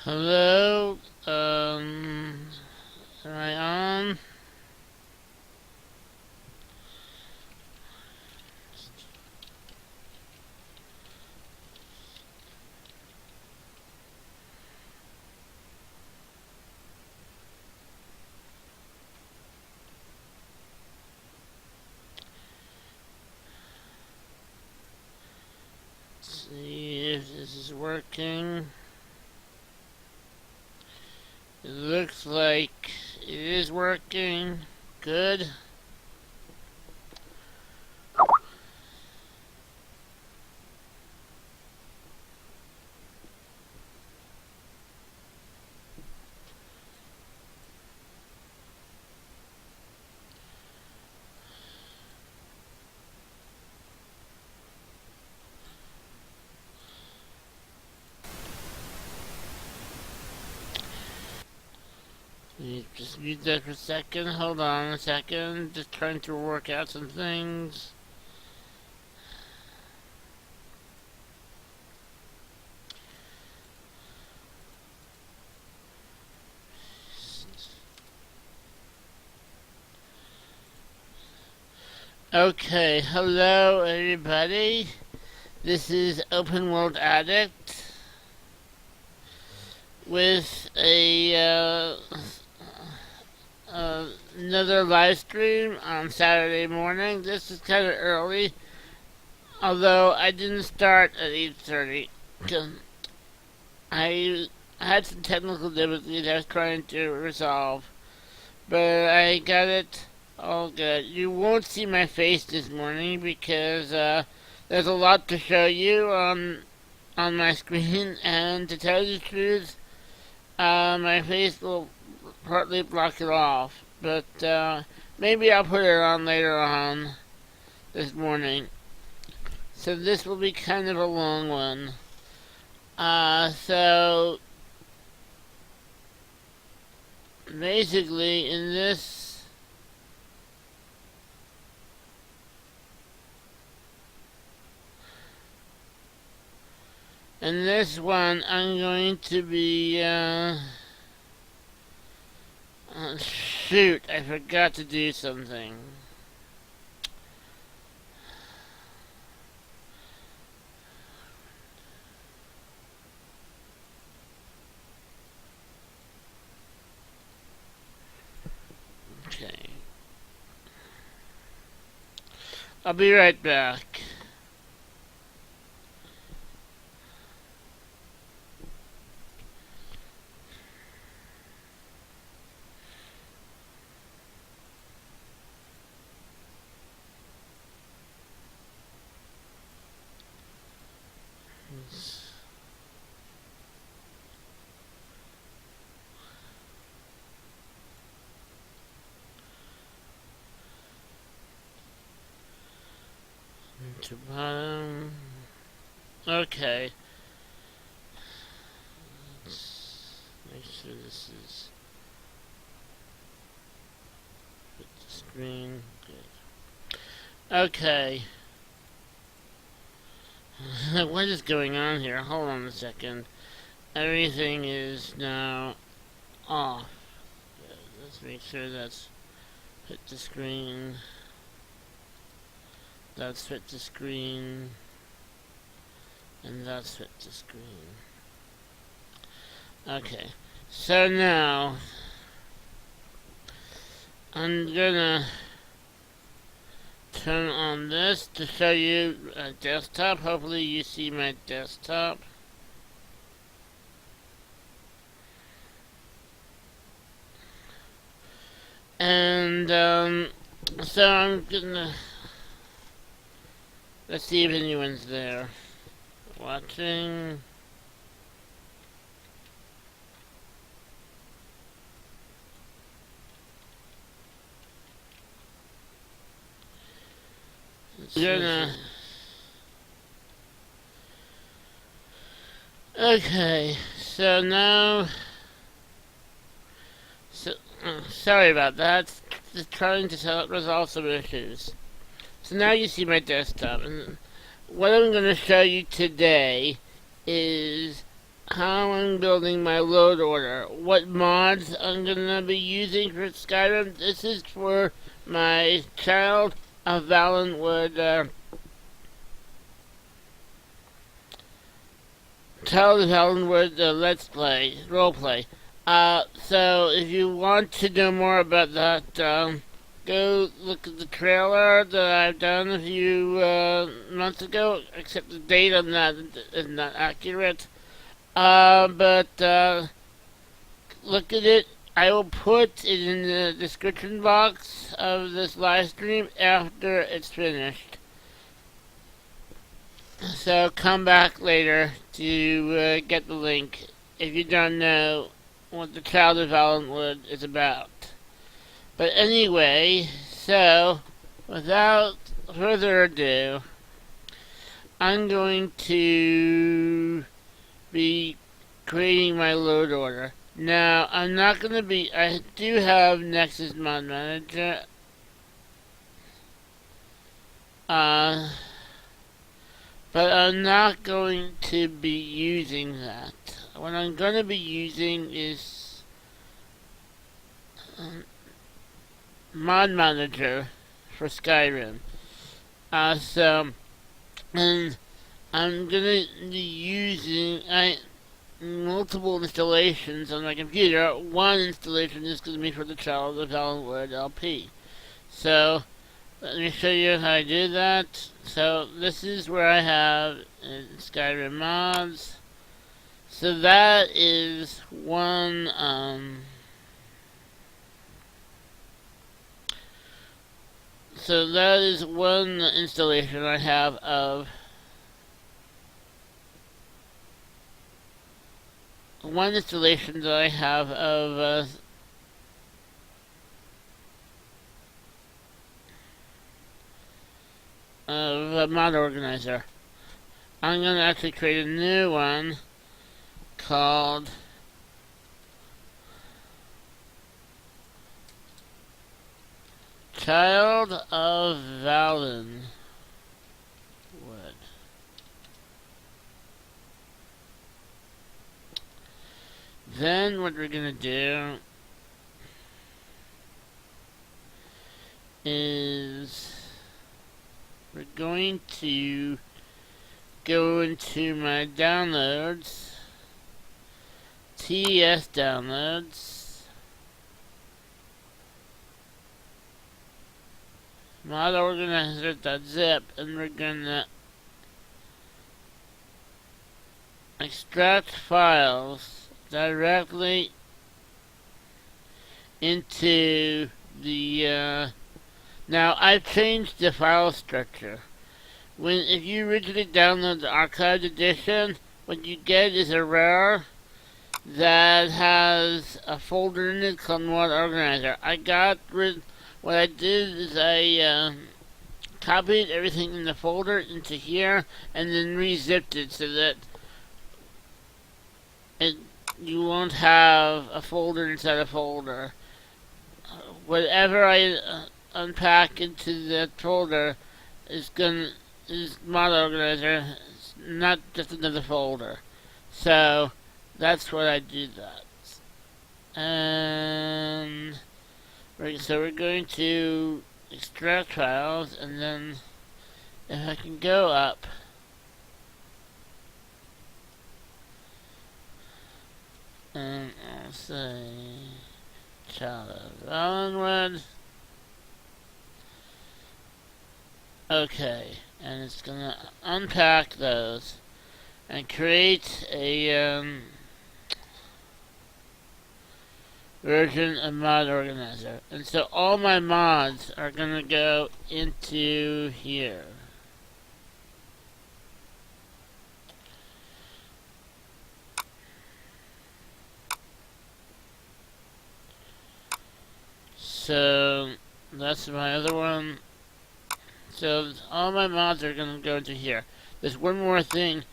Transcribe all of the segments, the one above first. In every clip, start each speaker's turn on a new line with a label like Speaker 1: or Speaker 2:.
Speaker 1: Hello, am I on? Let's see if this is working. It looks like it is working. Good. Just mute that for a second. Hold on a second. Just trying to work out some things. Okay, hello everybody. This is Open World Addict with another live stream on Saturday morning. This is kind of early, although I didn't start at 8:30. I had some technical difficulties I was trying to resolve, but I got it all good. You won't see my face this morning because there's a lot to show you on my screen, and to tell you the truth, my face will partly block it off, but maybe I'll put it on later on this morning. So this will be kind of a long one. So basically in this one I'm going to be shoot, I forgot to do something. Okay. I'll be right back. To bottom. Okay. Let's make sure this is put the screen. Good. Okay. What is going on here? Hold on a second. Everything is now off. Good. Let's make sure that's hit the screen. That's fit the screen, and that's fit the screen. Okay, so now I'm gonna turn on this to show you a desktop. Hopefully you see my desktop. And so I'm gonna, let's see if anyone's there watching. Okay, so now, sorry about that. Just trying to resolve some issues. So now you see my desktop, and what I'm going to show you today is how I'm building my load order, what mods I'm gonna be using for Skyrim. This is for my Child of Valenwood Let's Play roleplay. So if you want to know more about that, go look at the trailer that I've done a few months ago. Except the date on that is not accurate. But look at it. I will put it in the description box of this live stream after it's finished. So come back later to get the link if you don't know what the Child of Valenwood is about. But anyway, so without further ado, I'm going to be creating my load order. Now, I'm not going to be, I do have Nexus Mod Manager, but I'm not going to be using that. What I'm going to be using is Mod Manager for Skyrim. And I'm going to be using multiple installations on my computer. One installation is going to be for the Child of Valenwood LP. So, let me show you how I do that. So this is where I have in Skyrim mods. So that is one installation I have of one installation that I have of a mod organizer. I'm going to actually create a new one called Child of Valenwood. Then what we're going to do is we're going to go into my downloads, TES downloads, mod organizer.zip, and we're gonna extract files directly into the now I've changed the file structure. If you originally download the archived edition, what you get is a RAR that has a folder in it called Mod Organizer. What I did is I copied everything in the folder into here and then re-zipped it so that you won't have a folder inside a folder. Whatever I unpack into that folder is Mod Organizer. It's not just another folder. So that's what I do that. And so we're going to extract files, and then if I can go up and I'll say Child of Valenwood. Okay, and it's gonna unpack those and create a version of Mod Organizer. And so all my mods are gonna go into here. So that's my other one. So all my mods are going to go into here. There's one more thing.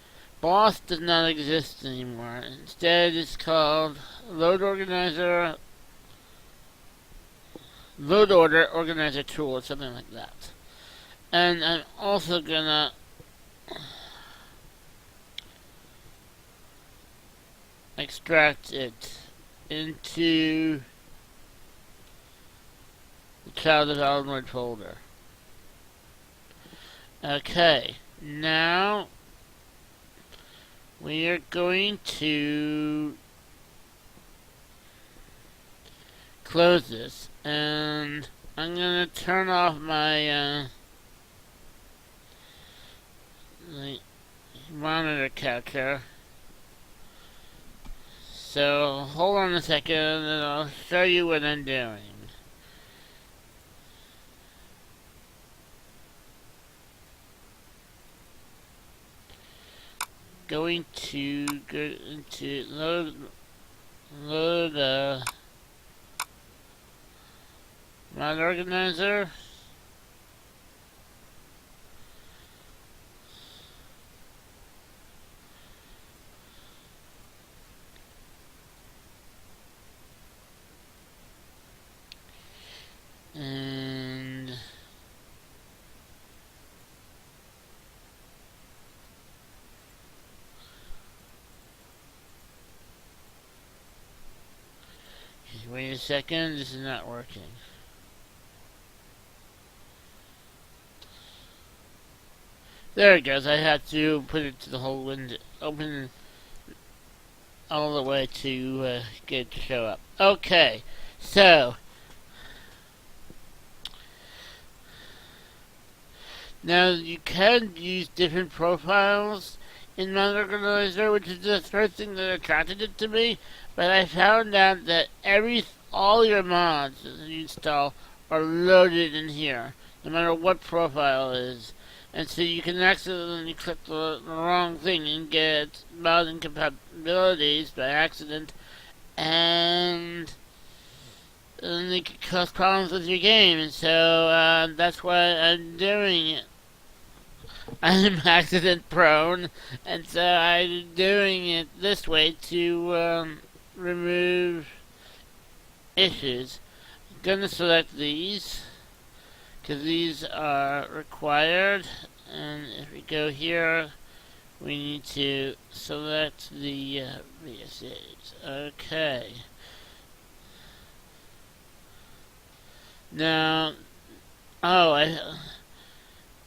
Speaker 1: Boss does not exist anymore. Instead, it's called Load Organizer, Load Order Organizer Tool, or something like that. And I'm also gonna extract it into the Child of Valenwood folder. Okay, now we are going to close this, and I'm going to turn off my monitor capture. So hold on a second and I'll show you what I'm doing. Going to go into load mod organizer. And wait a second, this is not working. There it goes. I had to put it to the whole window, open all the way to get it to show up. Okay, so now you can use different profiles in Mod Organizer, which is the first thing that attracted it to me. But I found out that all your mods that you install are loaded in here, no matter what profile it is. And so you can accidentally click the wrong thing and get mod incompatibilities by accident, and it could cause problems with your game. And so that's why I'm doing it. I'm accident prone, and so I'm doing it this way to remove issues. I'm gonna select these because these are required, and if we go here we need to select the VSAs. Okay, now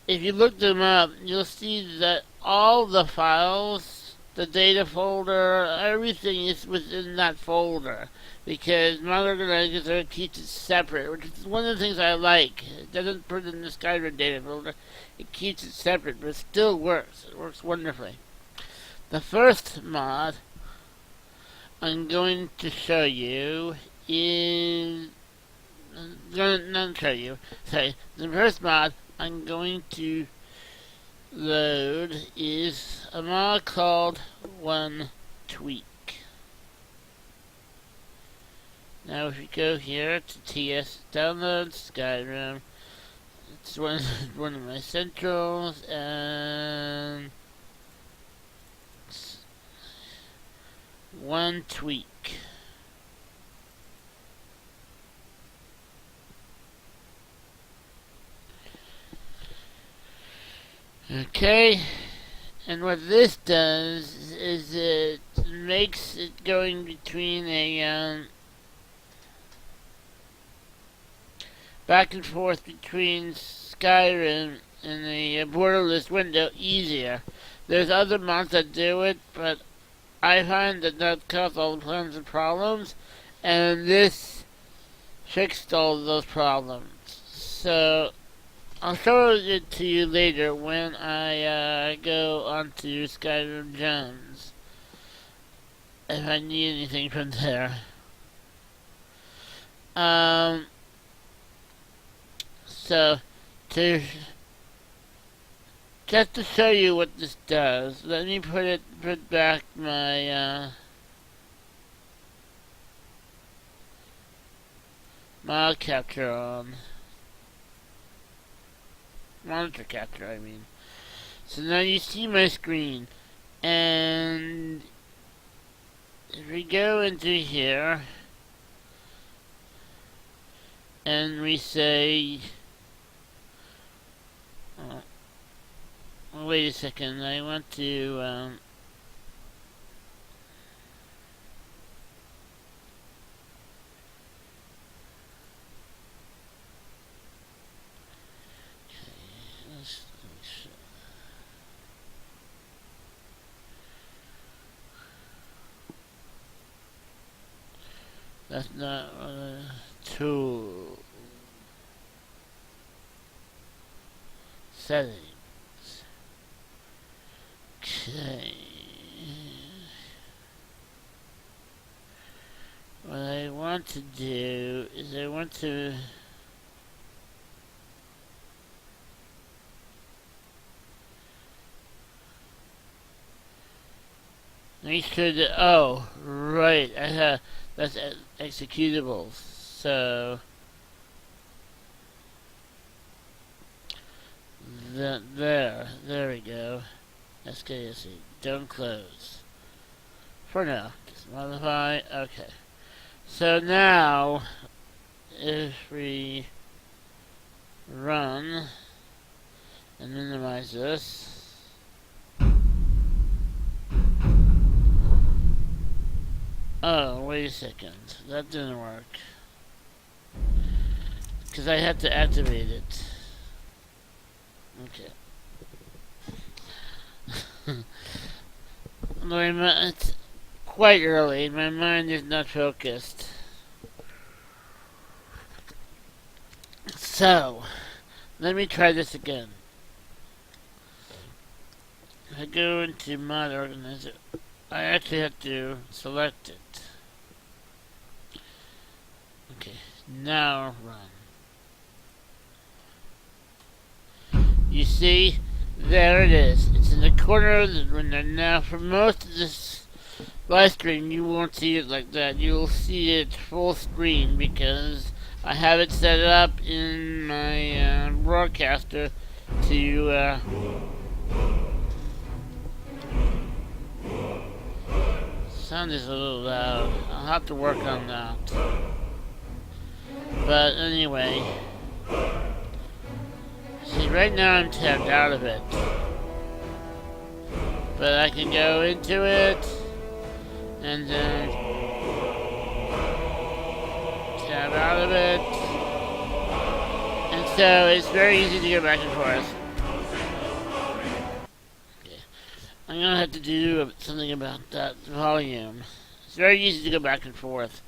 Speaker 1: if you look them up, you'll see that all the files, the data folder, everything is within that folder, because Mod Organizer keeps it separate, which is one of the things I like. It doesn't put it in the Skyrim data folder. It keeps it separate, but it still works. It works wonderfully. The first mod I'm going to show you is... not show you. Sorry. The first mod I'm going to load is a mod called One Tweak. Now if you go here to TS download Skyrim, it's one of my centrals, and One Tweak. Okay, and what this does is it makes it going between a back and forth between Skyrim and the borderless window easier. There's other mods that do it, but I find that causes all kinds of problems, and this fixed all of those problems. So I'll show it to you later when I go onto Skyrim Gems, if I need anything from there. So just to show you what this does, let me put back my mod capture on. Monitor capture, I mean. So now you see my screen, and if we go into here and we say, wait a second, I want to That's not tool settings. Okay. What I want to do is I want to make sure that, oh, right, I have, that's executables. So, there we go. SKSE, don't close. For now, just modify, okay. So now, if we run and minimize this, oh, wait a second. That didn't work. Because I had to activate it. Okay. It's quite early. My mind is not focused. So, let me try this again. If I go into Mod Organizer, I actually have to select it. Okay, now run. You see, there it is. It's in the corner of the window. Now, for most of this live stream, you won't see it like that. You'll see it full screen because I have it set up in my broadcaster to sound is a little loud. I'll have to work on that. But anyway, see, right now I'm tabbed out of it. But I can go into it and then tab out of it. And so it's very easy to go back and forth. I'm gonna have to do something about that volume. It's very easy to go back and forth,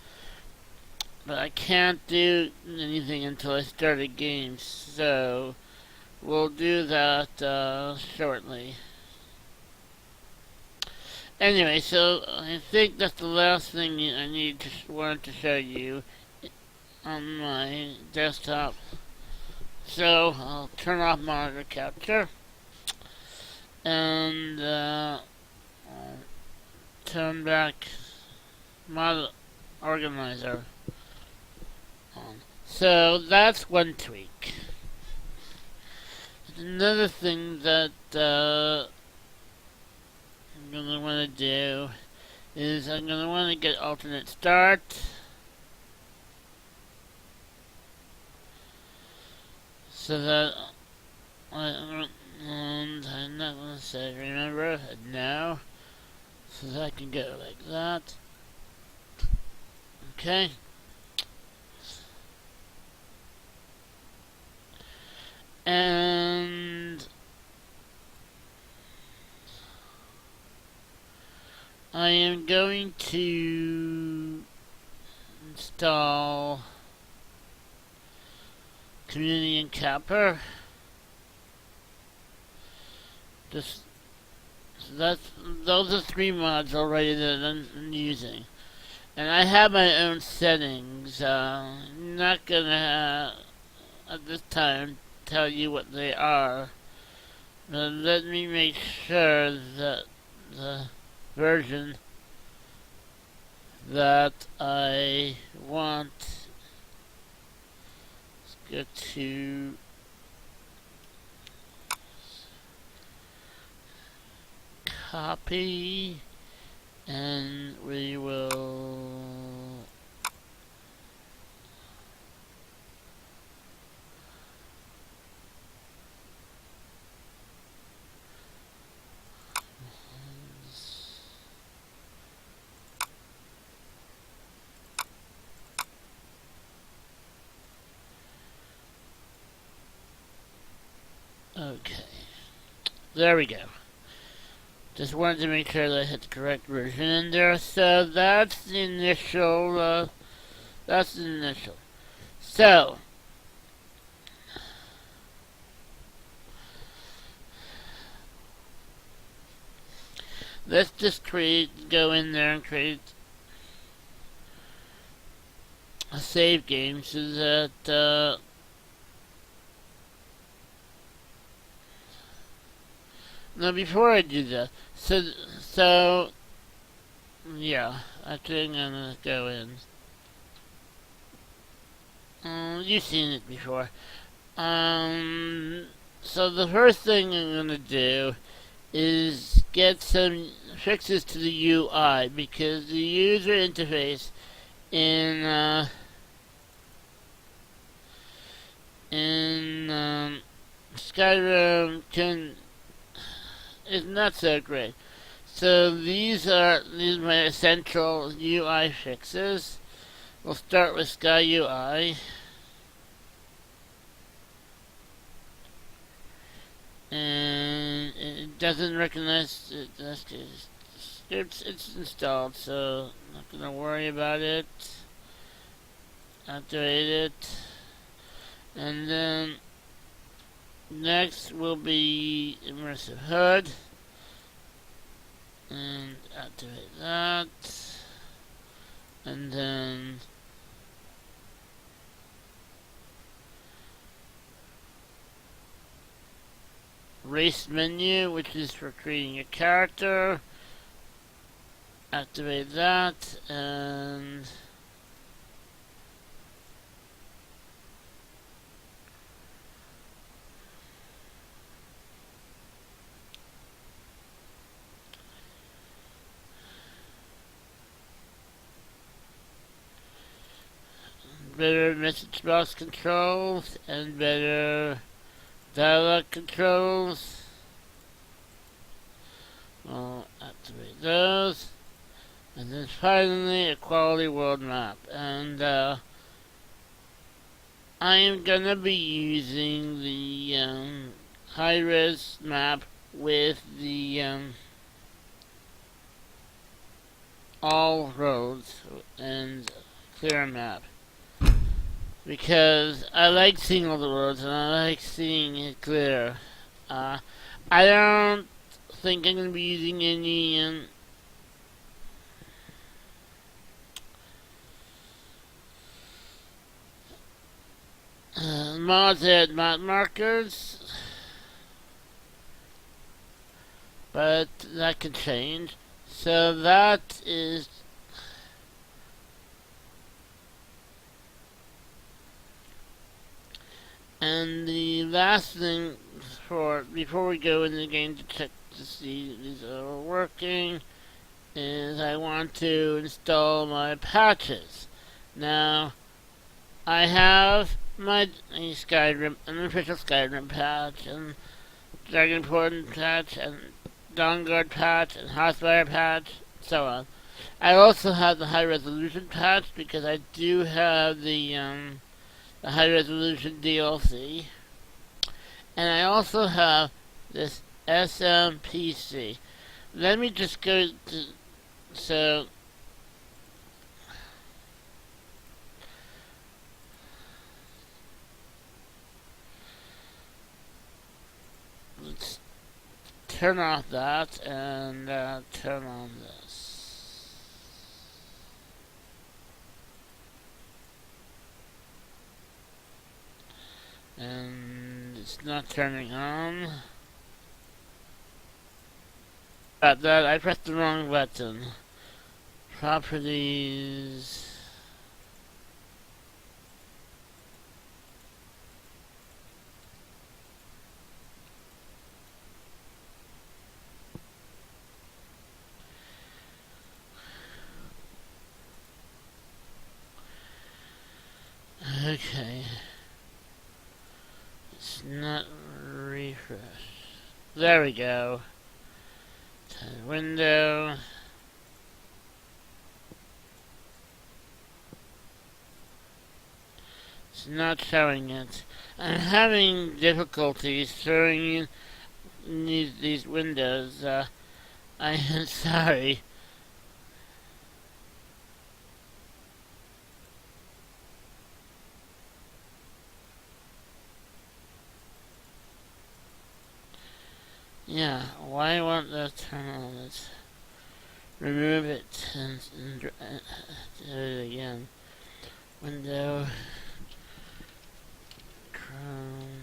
Speaker 1: but I can't do anything until I start a game, so we'll do that shortly. Anyway, so I think that's the last thing I wanted to show you on my desktop. So I'll turn off monitor capture. And turn back Mod Organizer on. So that's one tweak. Another thing that I'm gonna want to do is I'm gonna want to get alternate start. So that and I'm not going to say remember now, so that I can go like that. Okay. And I am going to install Community and Capper. Those are 3 mods already that I'm using, and I have my own settings. I'm not gonna at this time tell you what they are, but let me make sure that the version that I want. Let's go to copy, and we will okay, there we go. Just wanted to make sure that I had the correct version in there. So that's the initial That's the initial. So, let's just go in there and create a save game so that, now before I do that, so, yeah, I think I'm gonna go in. You've seen it before. So the first thing I'm gonna do is get some fixes to the UI because the user interface in Skyrim is not so great. So these are my essential UI fixes. We'll start with Sky UI. And it doesn't recognize the scripts. It's installed, so I'm not gonna worry about it. Activate it, and then next will be immersive HUD, and activate that, and then race menu, which is for creating a character. Activate that, and better message box controls and better dialog controls. I'll activate those. And then finally a quality world map. And I am gonna be using the high-res map with the all roads and clear map. Because I like seeing all the roads and I like seeing it clear. I don't think I'm going to be using any mods that map markers, but that can change. So that is and the last thing before we go in the game to check to see these are working is I want to install my patches. Now I have my Skyrim, an official Skyrim patch, and Dragonborn patch, and Dawnguard patch, and Housefire patch, so on. I also have the high resolution patch because I do have the high resolution DLC, and I also have this SMPC. Let me just go to so. Let's turn off that and turn on this. And it's not turning on. About that, I pressed the wrong button. Properties. Okay. It's not refresh. There we go. Window. It's not showing it. I'm having difficulties showing in these windows. I am sorry. Yeah, why won't that turn on? Let's remove it and do it again. Window, Chrome.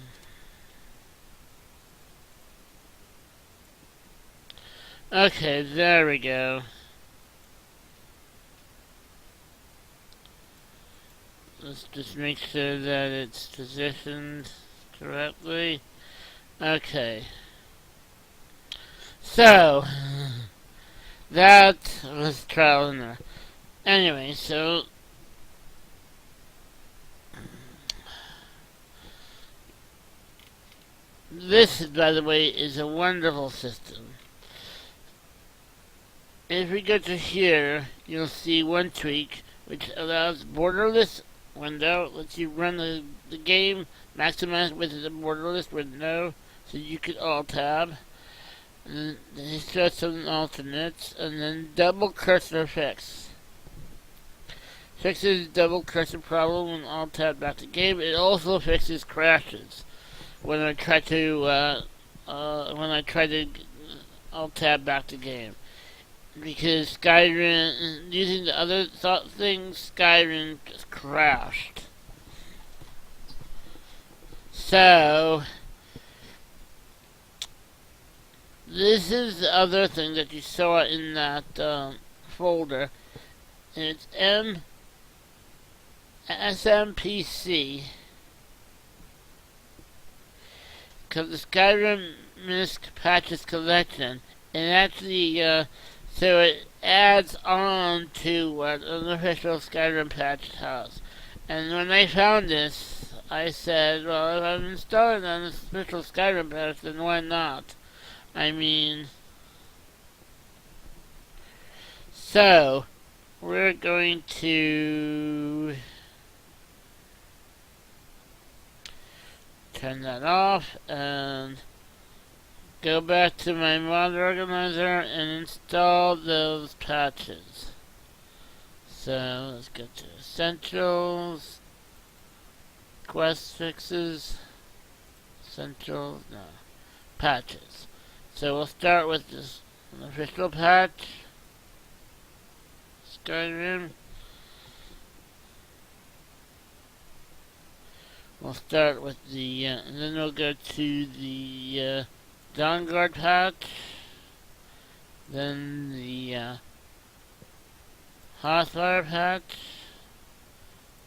Speaker 1: Okay, there we go. Let's just make sure that it's positioned correctly. Okay. So, that was trial and error. Anyway, so this, by the way, is a wonderful system. If we go to here, you'll see one tweak, which allows borderless window, lets you run the game, maximize with the borderless window, so you could alt-tab. And then it shows some alternates, and then double cursor fix. Fixes double cursor problem when alt-tab back to game. It also fixes crashes when I try to alt-tab back to game. Because Skyrim, using the other things, Skyrim just crashed. So, this is the other thing that you saw in that folder. And it's SMPC. Because the Skyrim Misc Patches Collection. And actually, so it adds on to what an official Skyrim patch has. And when I found this, I said, well, if I'm installing on this official Skyrim patch, then why not? I mean, so we're going to turn that off and go back to my mod organizer and install those patches. So let's go to Essentials, Quest Fixes, Essentials, no, Patches. So we'll start with this official patch, Skyrim. We'll start with the, and then we'll go to the Dawnguard patch, then the Hearthfire patch,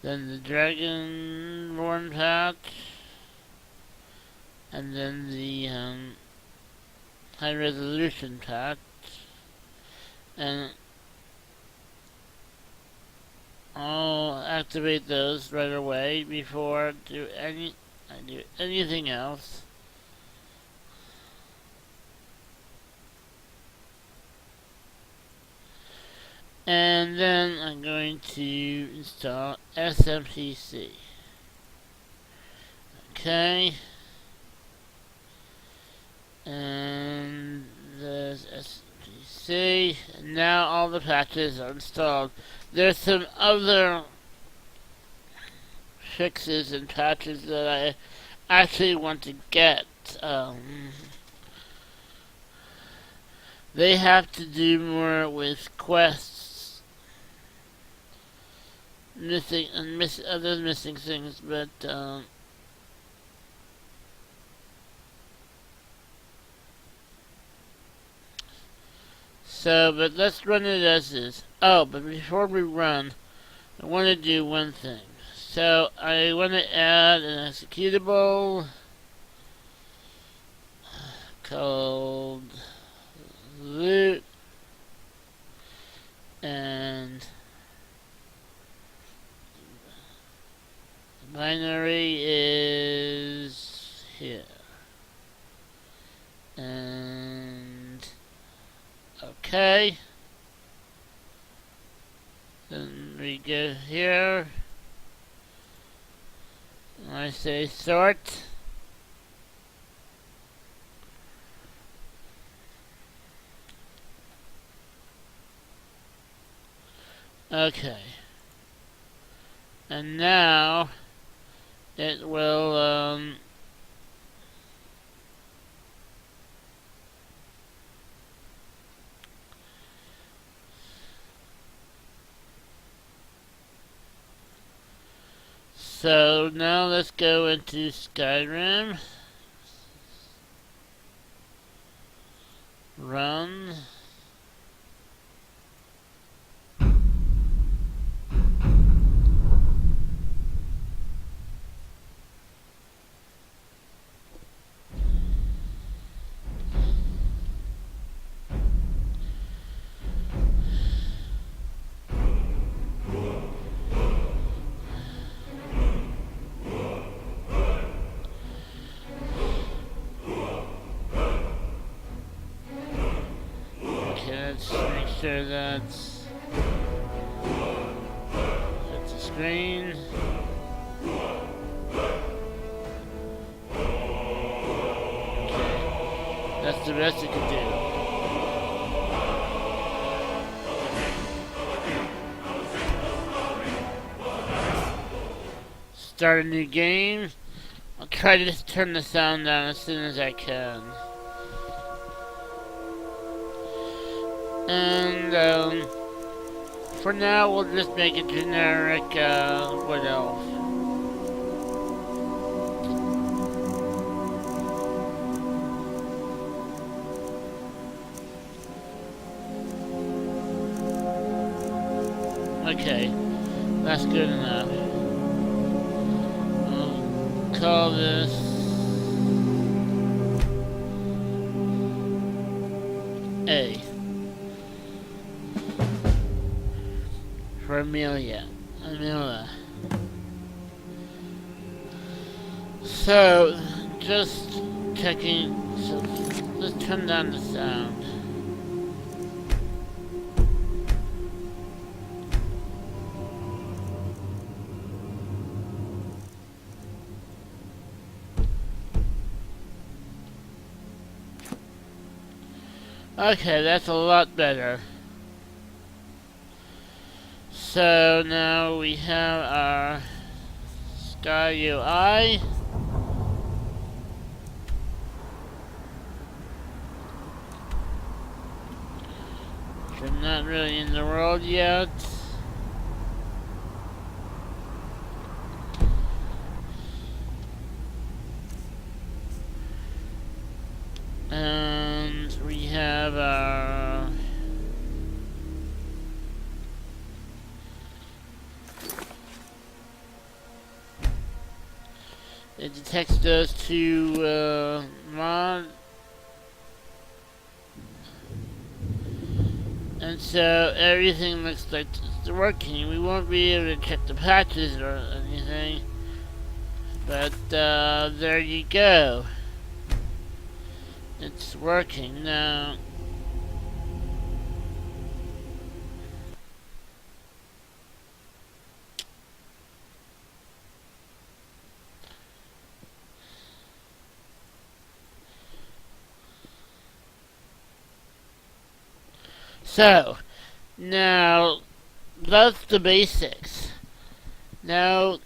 Speaker 1: then the Dragonborn patch, and then the High Resolution patch, and I'll activate those right away before I do anything else. And then I'm going to install SMPC. Okay. And there's SMPC. And now all the patches are installed. There's some other fixes and patches that I actually want to get. They have to do more with quests. Missing and other missing things, but but let's run it as is. Oh, but before we run, I want to do one thing. So I want to add an executable called loot, and the binary is here, and okay, then we go here, and I say sort. Okay. And now it will So now let's go into Skyrim. Run. Let's make sure that's the screen. Okay. That's the best it can do. Start a new game. I'll try to just turn the sound down as soon as I can. And for now, we'll just make a generic wood elf. Okay, that's good enough. I'll call this A. For Amelia. So, just checking. So, let's turn down the sound. Okay, that's a lot better. So now we have our Sky UI. Which I'm not really in the world yet. And we have our it detects those two mod, and so everything looks like it's working. We won't be able to check the patches or anything, but there you go. It's working now. So, now, that's the basics. Now,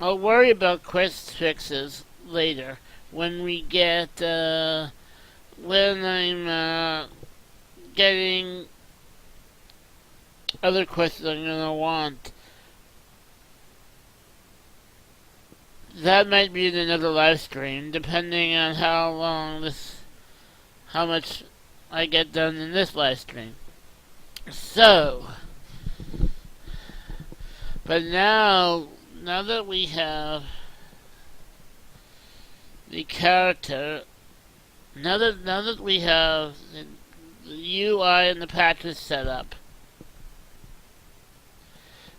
Speaker 1: I'll worry about quest fixes later when we get, when I'm, getting other quests I'm gonna want. That might be in another live stream, depending on how much I get done in this live stream. So, but now that we have the character, now that we have the UI and the patches set up,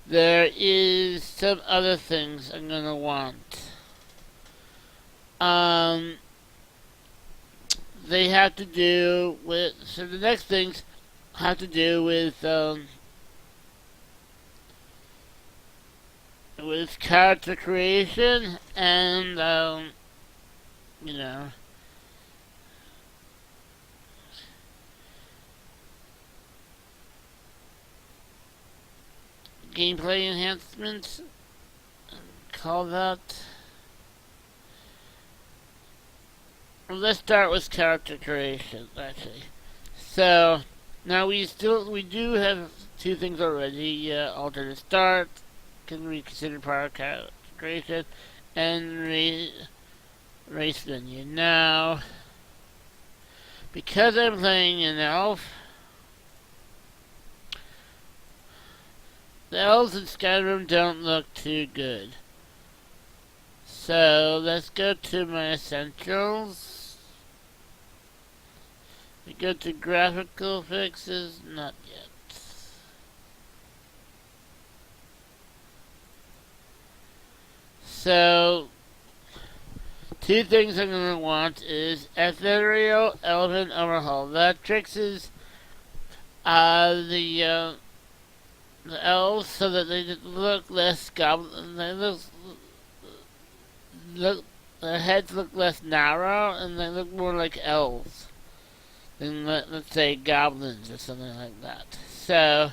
Speaker 1: there is some other things I'm gonna want. They have to do with, so the next things have to do with character creation and, you know, gameplay enhancements, call that. Let's start with character creation, actually. So, Now we do have two things already. Alternate start can reconsider prior creation and race venue. Now, because I'm playing an elf, the elves in Skyrim don't look too good. So let's go to my essentials. We go to graphical fixes, not yet. So, two things I'm going to want is ethereal element overhaul. That fixes the elves so that they look less goblin. They look their heads look less narrow and they look more like elves than let's say goblins or something like that. So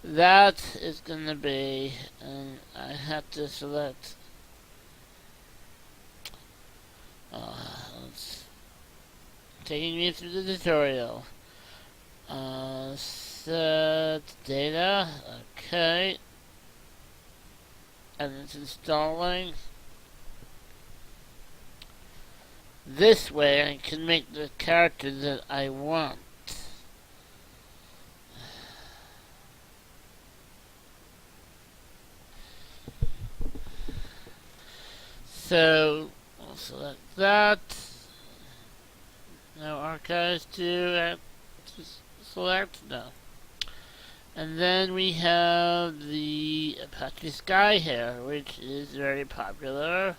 Speaker 1: that is going to be, and I have to select. It's taking me through the tutorial. Set data, okay, and it's installing. This way I can make the character that I want. So, I'll select that. No archives to select, no. And then we have the Apache Sky here, which is very popular.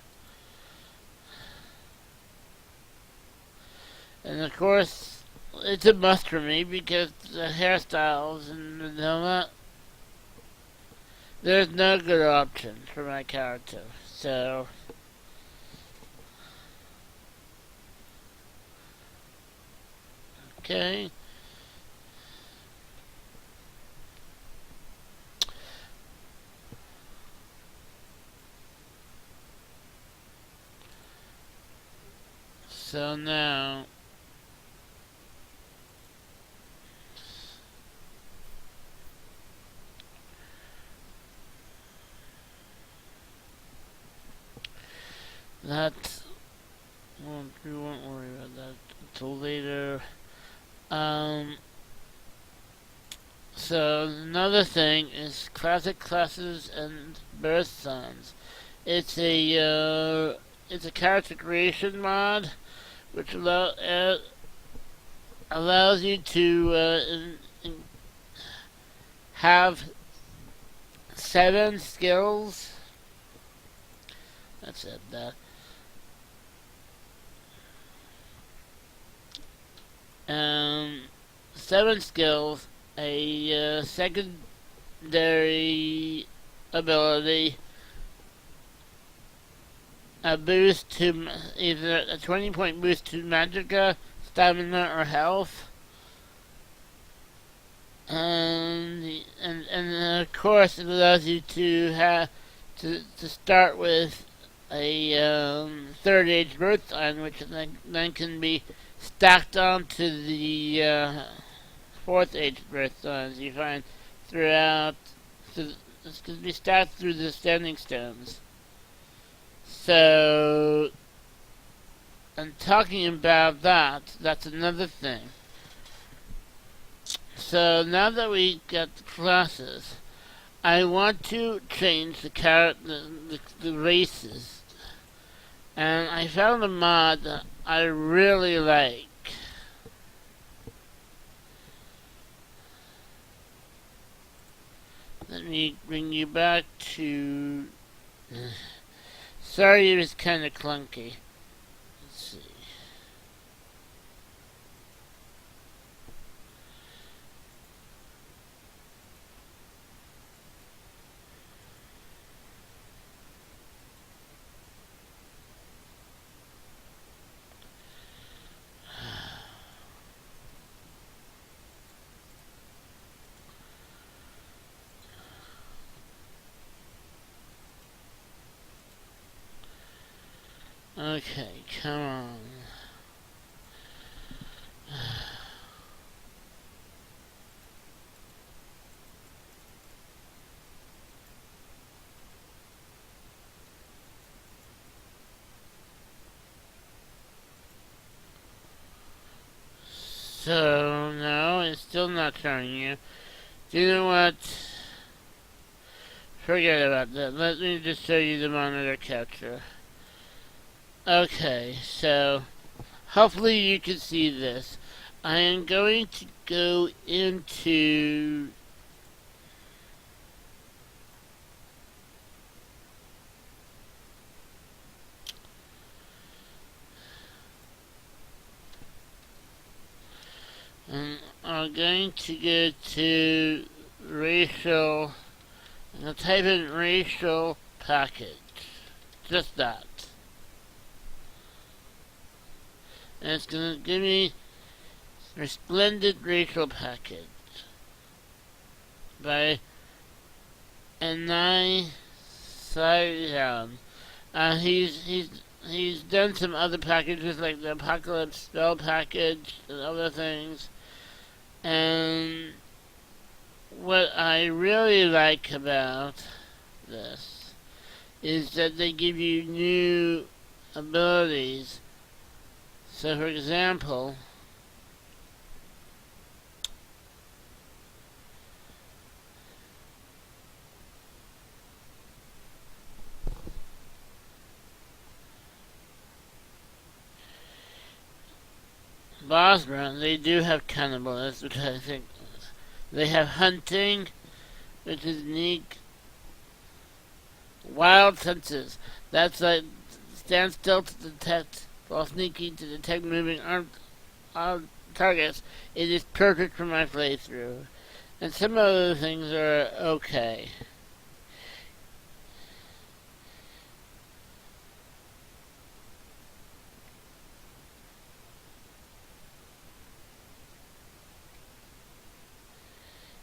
Speaker 1: And of course, it's a must for me because the hairstyles in Vanilla, there's no good option for my character. So, okay. So now, that we won't worry about that until later. So another thing is classic classes and birth signs. It's a character creation mod, which allows you to have 7 skills. That's it. 7 skills, a secondary ability, a boost to either a 20-point boost to magicka, stamina, or health, and of course it allows you to have to start with a third age birth sign, which then can be stacked onto the fourth age birth signs you find throughout. This can be stacked through the standing stones. So, and talking about that, that's another thing. So now that we got the classes, I want to change the races, and I found a mod that I really like. Let me bring you back to. Sorry, it was kind of clunky. Let's see. Okay, come on. So, no, it's still not showing you. Do you know what? Forget about that. Let me just show you the monitor capture. Okay, so hopefully you can see this. I am going to go into and I'm going to go to racial. I'm going to type in racial package. Just that. And it's going to give me Resplendent Racial Package by Annoucnements. He's done some other packages like the Apocalypse Spell package and other things. And what I really like about this is that they give you new abilities. So, for example, boss run, they do have cannibalism, which I think they have hunting, which is unique. Wild senses. That's like stand still to detect while sneaking to detect moving armed targets. It is perfect for my playthrough. And some other things are okay.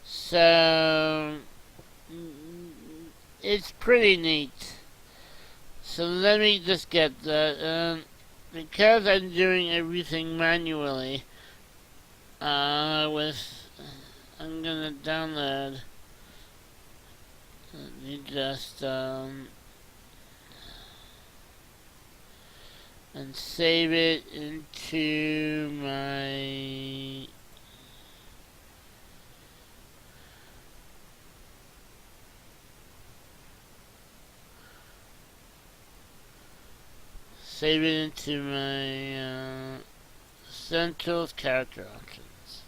Speaker 1: So it's pretty neat. So let me just get that. Because I'm doing everything manually, I'm gonna download. Let me just and save it into my Essentials character options.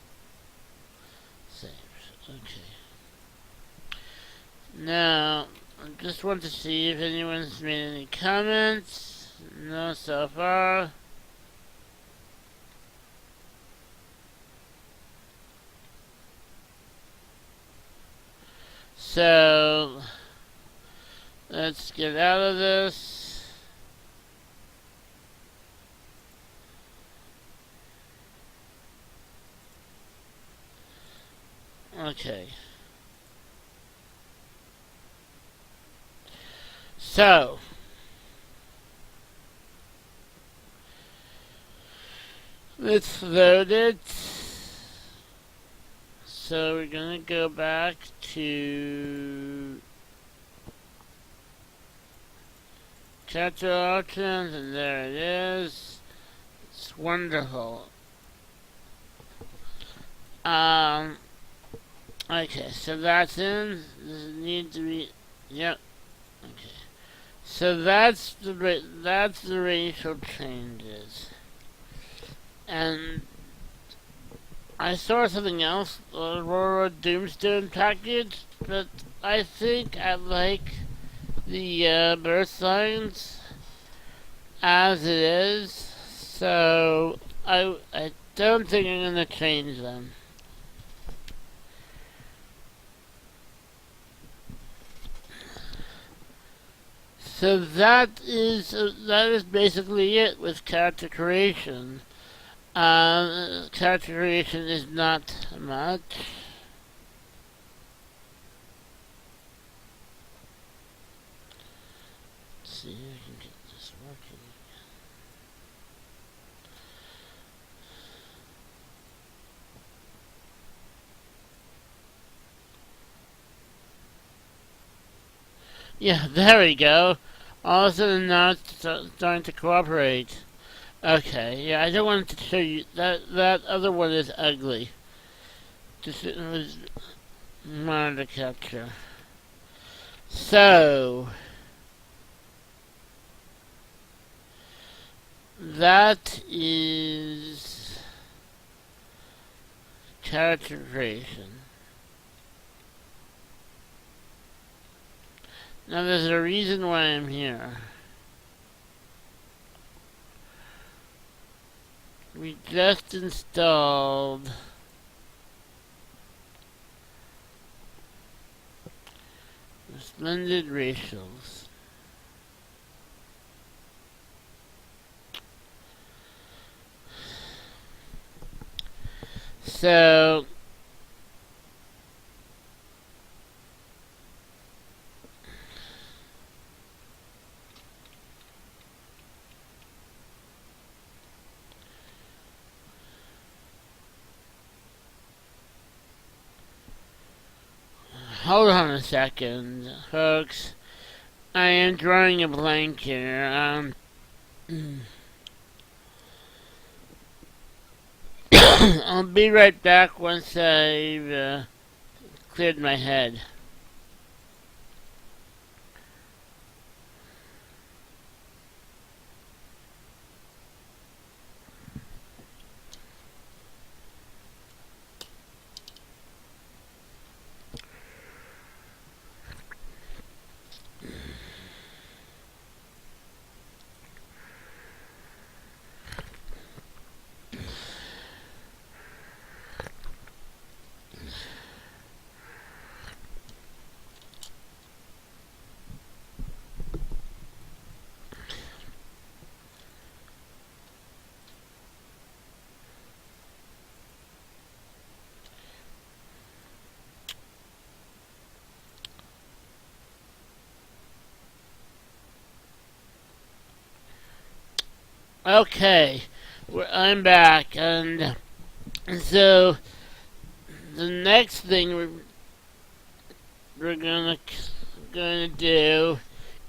Speaker 1: Save. Okay. Now, I just want to see if anyone's made any comments. No, so far. So, let's get out of this. Okay. So, let's load it. So we're gonna go back to character options, and there it is. It's wonderful. Okay, so that's in. Does it need to be? Yep. Okay. So that's the racial changes, and I saw something else, Aurora Doomstone package, but I think I like the birth signs as it is, so I don't think I'm gonna change them. So that is basically it with character creation. Character creation is not much. Let's see if I can get this working. Yeah, there we go. All of a sudden now it's starting to cooperate. Okay, yeah, I don't want to show you that other one is ugly. Just it was monitor capture. So that is character creation. Now there's a reason why I'm here. We just installed splendid racials. So hold on a second, folks. I am drawing a blank here. I'll be right back once I've cleared my head. Okay, I'm back, and so the next thing we're gonna do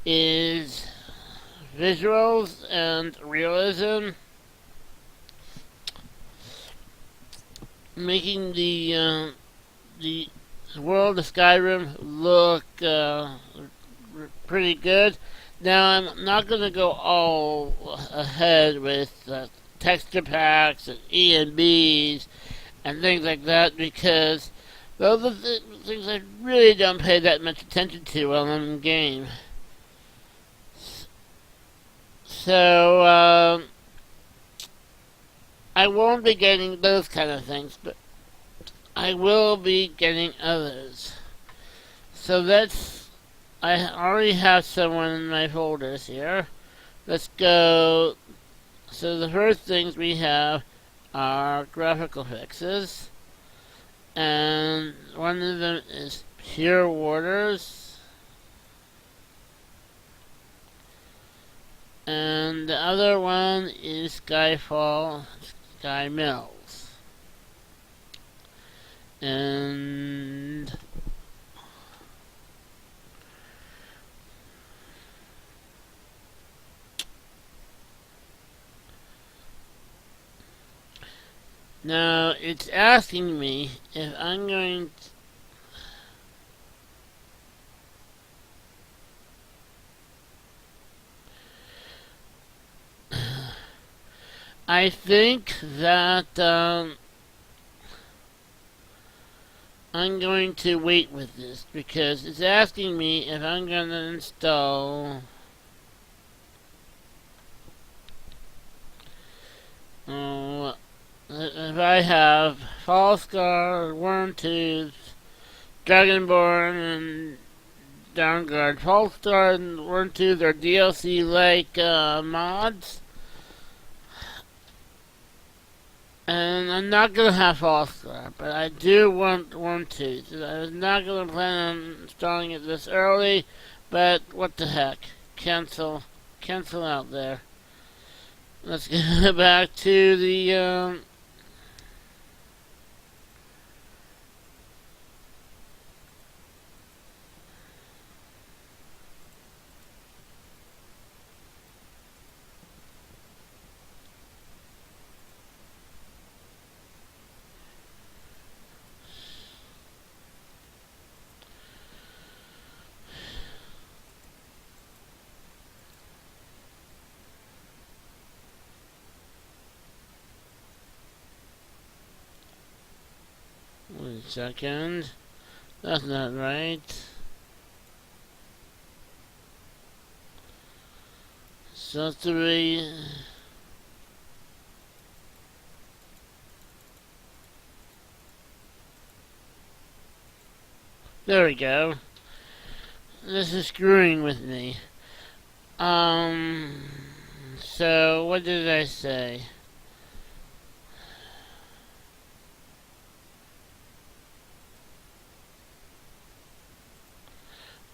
Speaker 1: is visuals and realism, making the world of Skyrim look pretty good. Now I'm not gonna go all ahead with texture packs and E and Bs and things like that because those are the things I really don't pay that much attention to while I'm in game. So I won't be getting those kind of things, but I will be getting others. So I already have someone in my folders here. Let's go. So the first things we have are graphical fixes, and one of them is Pure Waters, and the other one is Skyfall Sky Mills. And now it's asking me if I'm going to I think that I'm going to wait with this because it's asking me if I'm going to install if I have Fallscar, Wormtooth, Dragonborn, and Downguard. Fallscar and Wormtooth are DLC like mods. And I'm not gonna have Fallscar, but I do want Wormtooth. I was not gonna plan on installing it this early, but what the heck. Cancel out there. Let's get back to the Wait a second. That's not right. So three. There we go. This is screwing with me. So what did I say?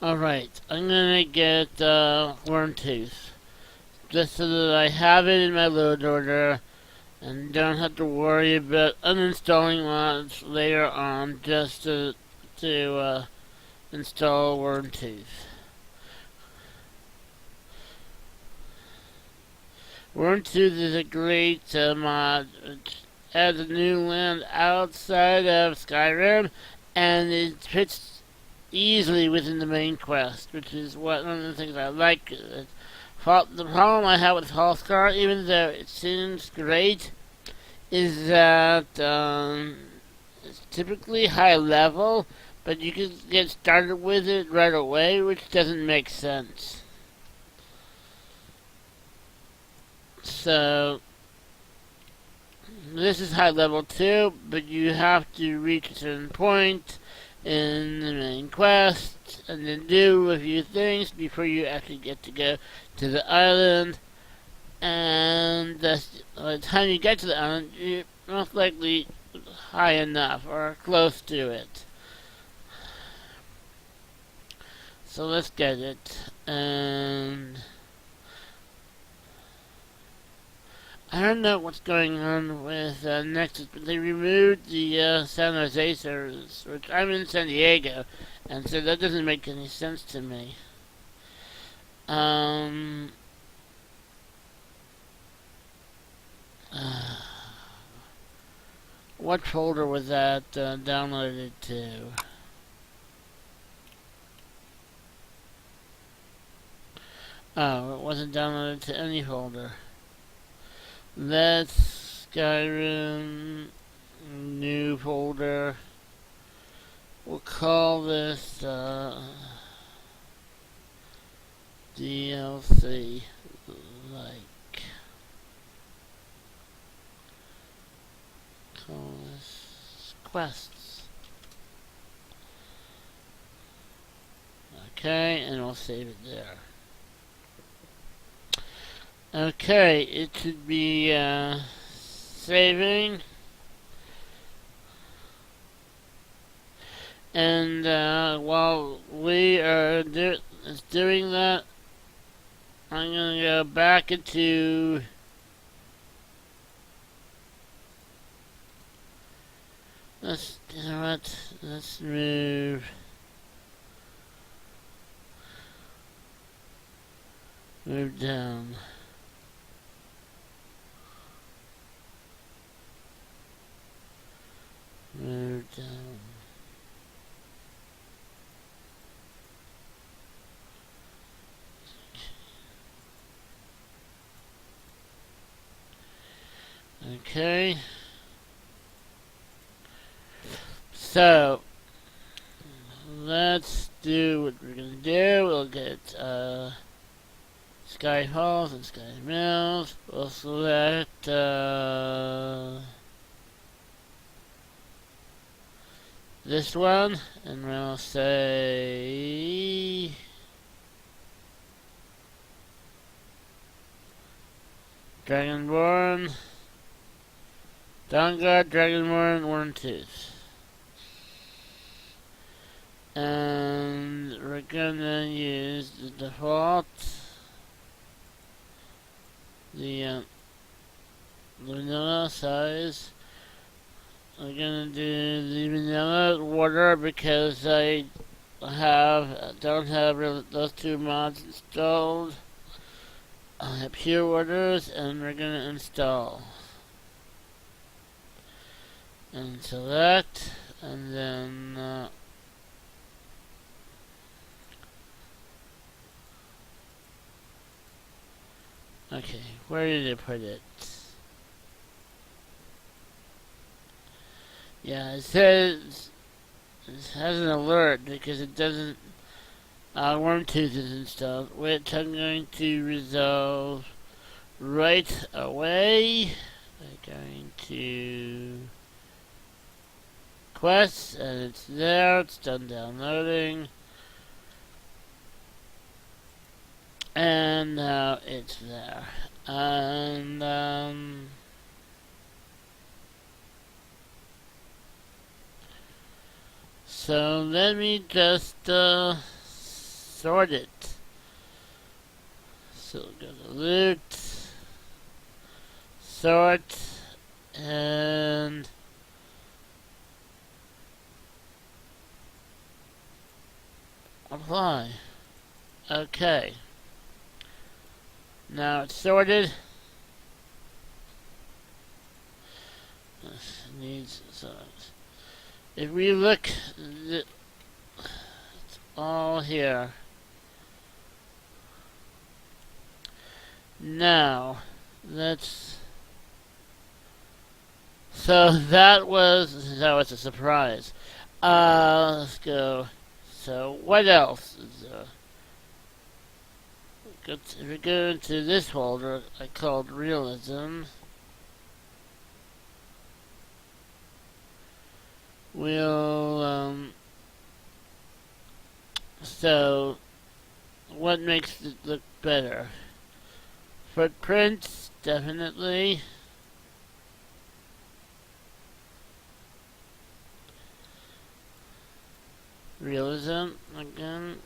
Speaker 1: Alright, I'm gonna get Wormtooth. Just so that I have it in my load order and don't have to worry about uninstalling mods later on just to install Wormtooth. Wormtooth is a great mod. It adds a new land outside of Skyrim, and it fits easily within the main quest, which is one of the things I like. The problem I have with Hallscar, even though it seems great, is that it's typically high level, but you can get started with it right away, which doesn't make sense. So this is high level too, but you have to reach a certain point in the main quest and then do a few things before you actually get to go to the island. And by the time you get to the island, you're most likely high enough or close to it. So let's get it. And I don't know what's going on with Nexus, but they removed the San Jose service, which I'm in San Diego, and so that doesn't make any sense to me. What folder was that downloaded to? Oh, it wasn't downloaded to any folder. Let's Skyrim new folder. We'll call this DLC like. Call this quests. Okay, and we'll save it there. Okay, it should be saving. And while we are doing that, I'm going to go back into let's move down. Move down. Okay. So let's do what we're gonna do. We'll get Sky Halls and Sky Mills. We'll select this one, and we'll say Dragonborn, Dawnguard, Dragonborn, Wormtooth. And we're gonna use the default, the vanilla size. We're gonna do the vanilla order because I don't have those two mods installed. I have pure orders, and we're gonna install and select, and then okay, where did I put it? Yeah, it says it has an alert because it doesn't. Wormtooth is installed, which I'm going to resolve right away by going to quests, and it's there. It's done downloading, and now it's there. And so let me just sort it. So go to loot, sort, and apply. Okay. Now it's sorted. This needs so. If we look, it's all here. Now, let's. So that was a surprise. Let's go. So what else is if we go into this folder I called realism, we'll so what makes it look better? Footprints, definitely. Realism again.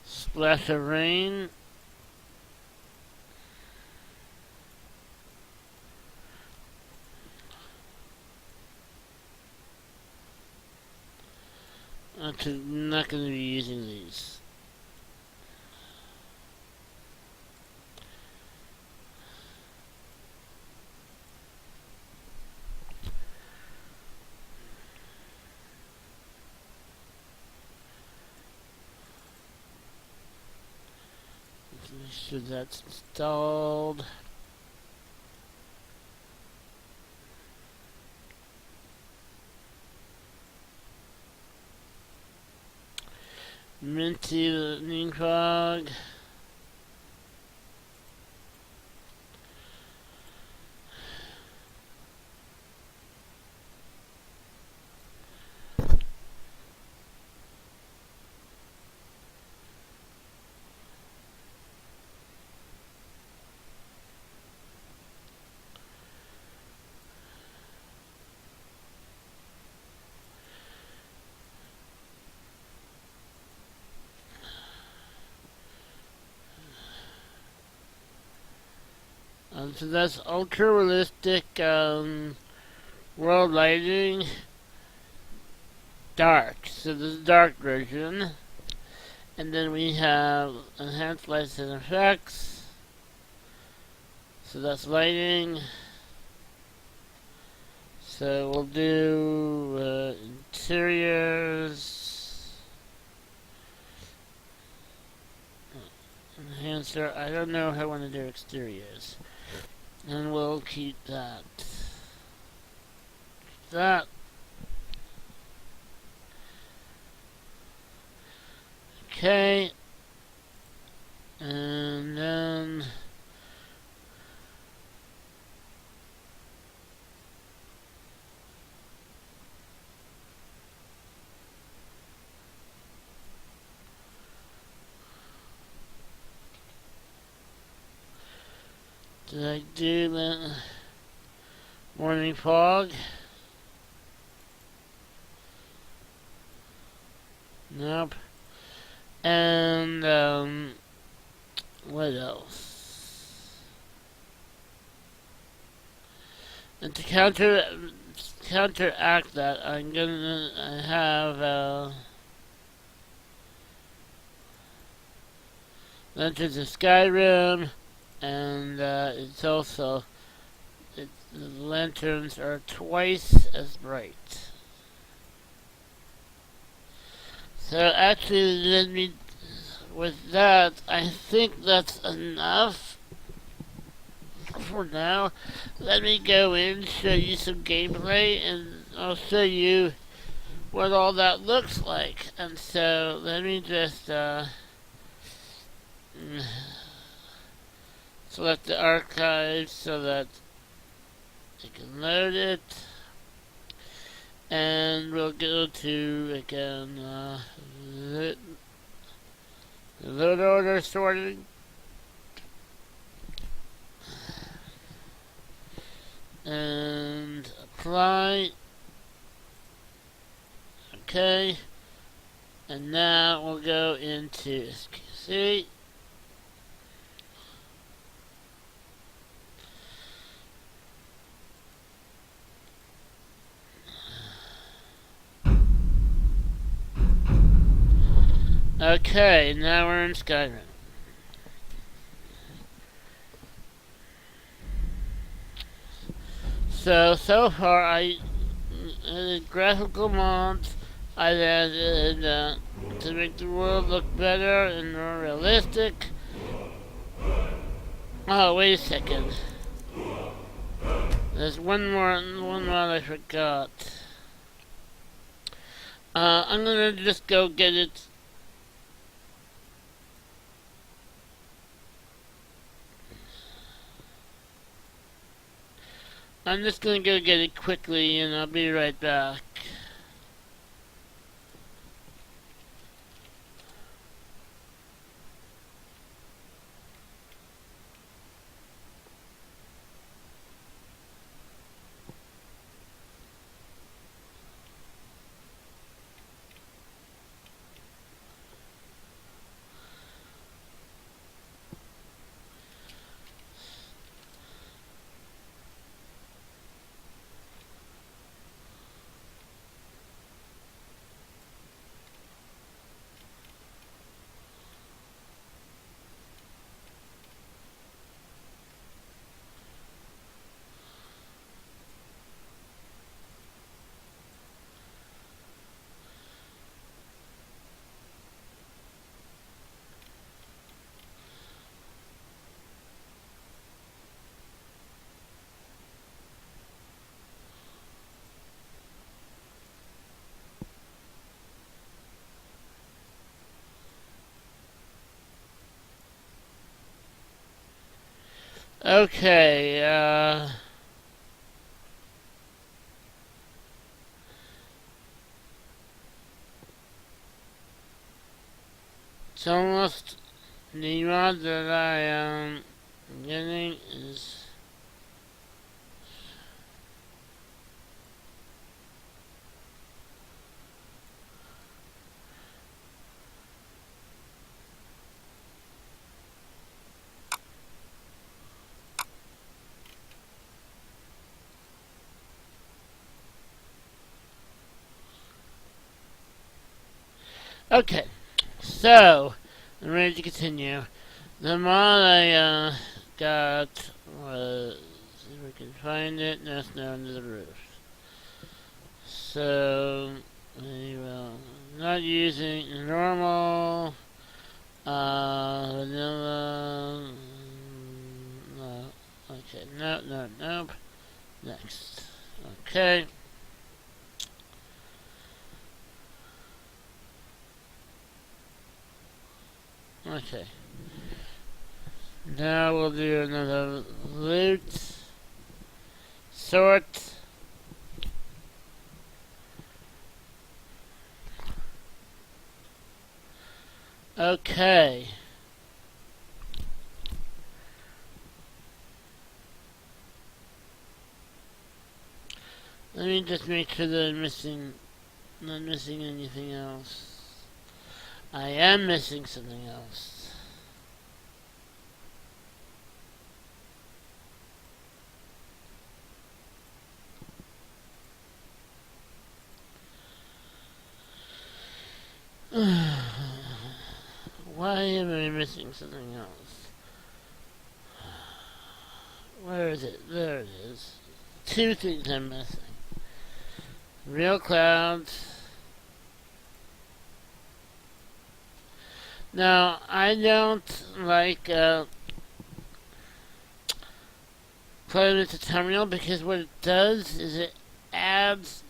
Speaker 1: Splash of rain. I'm not going to be using these. Make sure that's installed. Minty lightning fog. So that's ultra realistic world lighting. Dark. So this is dark version. And then we have enhanced lights and effects. So that's lighting. So we'll do interiors. Enhancer. I don't know how I want to do exteriors. And we'll keep that. Okay. And then did I do the morning fog? Nope. And what else? And to counteract that, I'm gonna have Lanterns of Skyrim, and it's also the lanterns are twice as bright. So actually, let me. With that, I think that's enough. for now, let me go in, show you some gameplay, and I'll show you what all that looks like. And so, let me just select the archive so that I can load it. And we'll go to, again, the load order sorting. And apply. Okay. And now we'll go into SQC. Okay, now we're in Skyrim. So far I added graphical mods, I added to make the world look better and more realistic. Oh, wait a second. There's one mod I forgot. I'm gonna just go get it. I'm just gonna go get it quickly and I'll be right back. Okay, it's almost the mod that I am getting is okay. So I'm ready to continue. The mod I got was, see if we can find it. No, it's now under the roof. So we will not using normal vanilla. No. Okay. Nope. Next. Okay. Okay. Now we'll do another loot. Sort. Okay. Let me just make sure that I'm not missing anything else. I am missing something else. Why am I missing something else? Where is it? There it is. Two things I'm missing. Real clouds. Now, I don't like play with the thumbnail because what it does is it adds,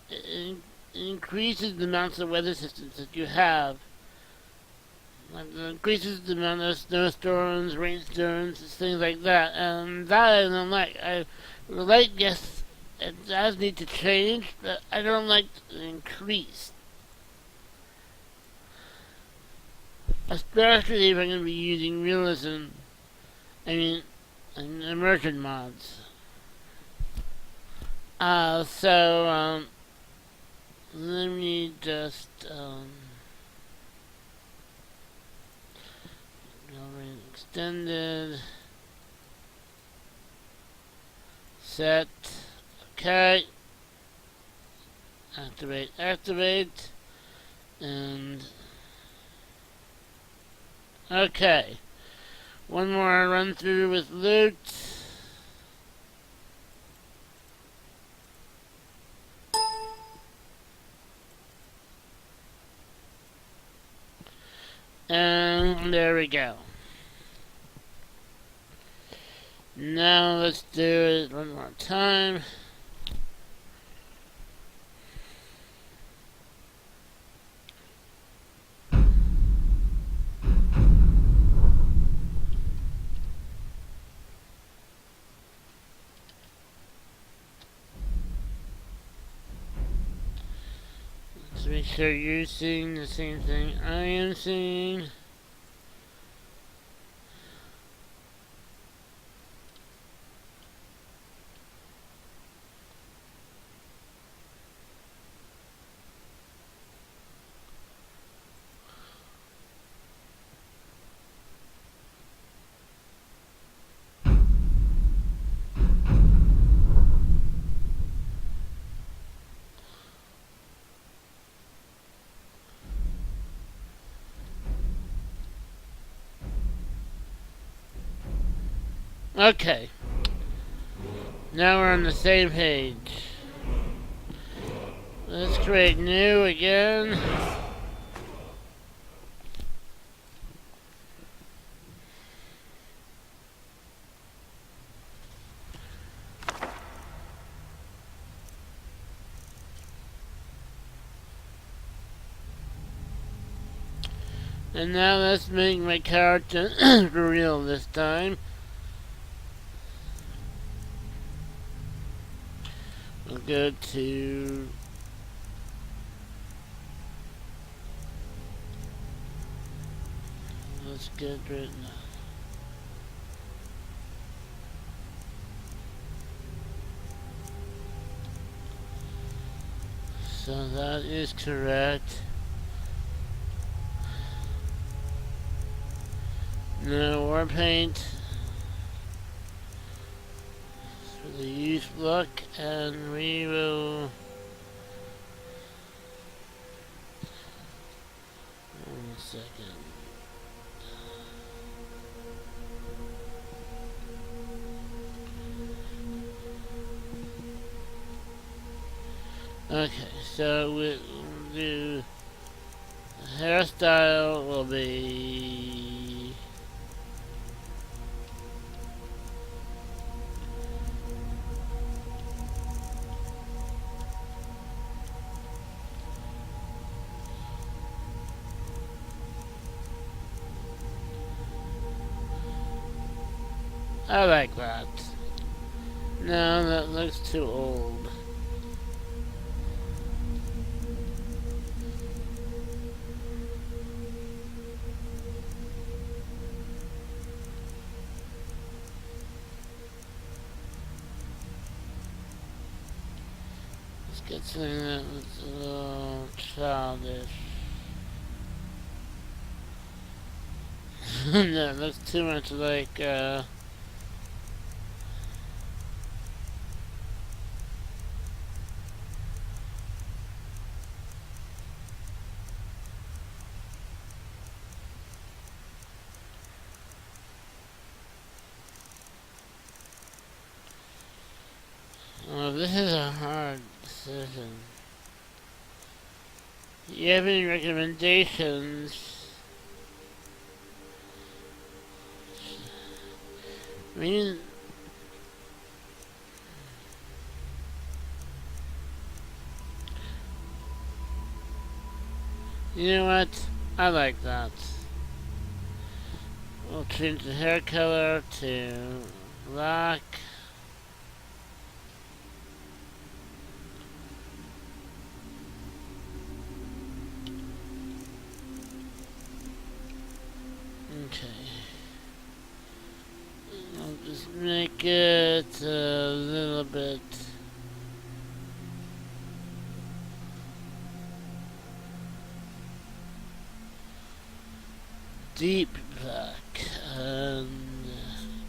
Speaker 1: it increases the amounts of weather systems that you have. Like it increases the amount of snowstorms, rainstorms, things like that. And that I don't like. I like, yes, it does need to change, but I don't like the increase. Especially if I'm going to be using realism, and immersion mods. So, let me just, extended, set, okay, activate, and, okay, one more run through with loot. And there we go. Now let's do it one more time. Let's make sure you're seeing the same thing I am seeing. Okay. Now we're on the same page. Let's create new again. And now let's make my character for real this time. We'll go to let's get rid of so that is correct. Now war paint for the youth look, and we will 1 second. Okay, so we'll do the hairstyle will be I like that. No, that looks too old. Let's get something that looks a little childish. No, it looks too much like, well, this is a hard decision. You have any recommendations? I mean, You know what? I like that. We'll change the hair color to black. Okay. I'll just make it a little bit deep black, and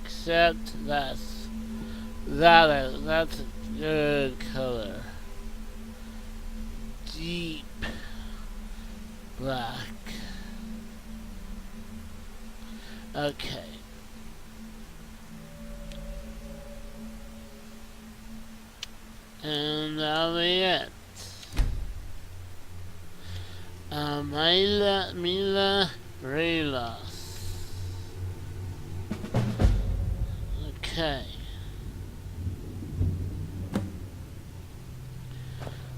Speaker 1: except that's a good color. Deep black. Okay. And that'll be it. Mila Relos. Okay.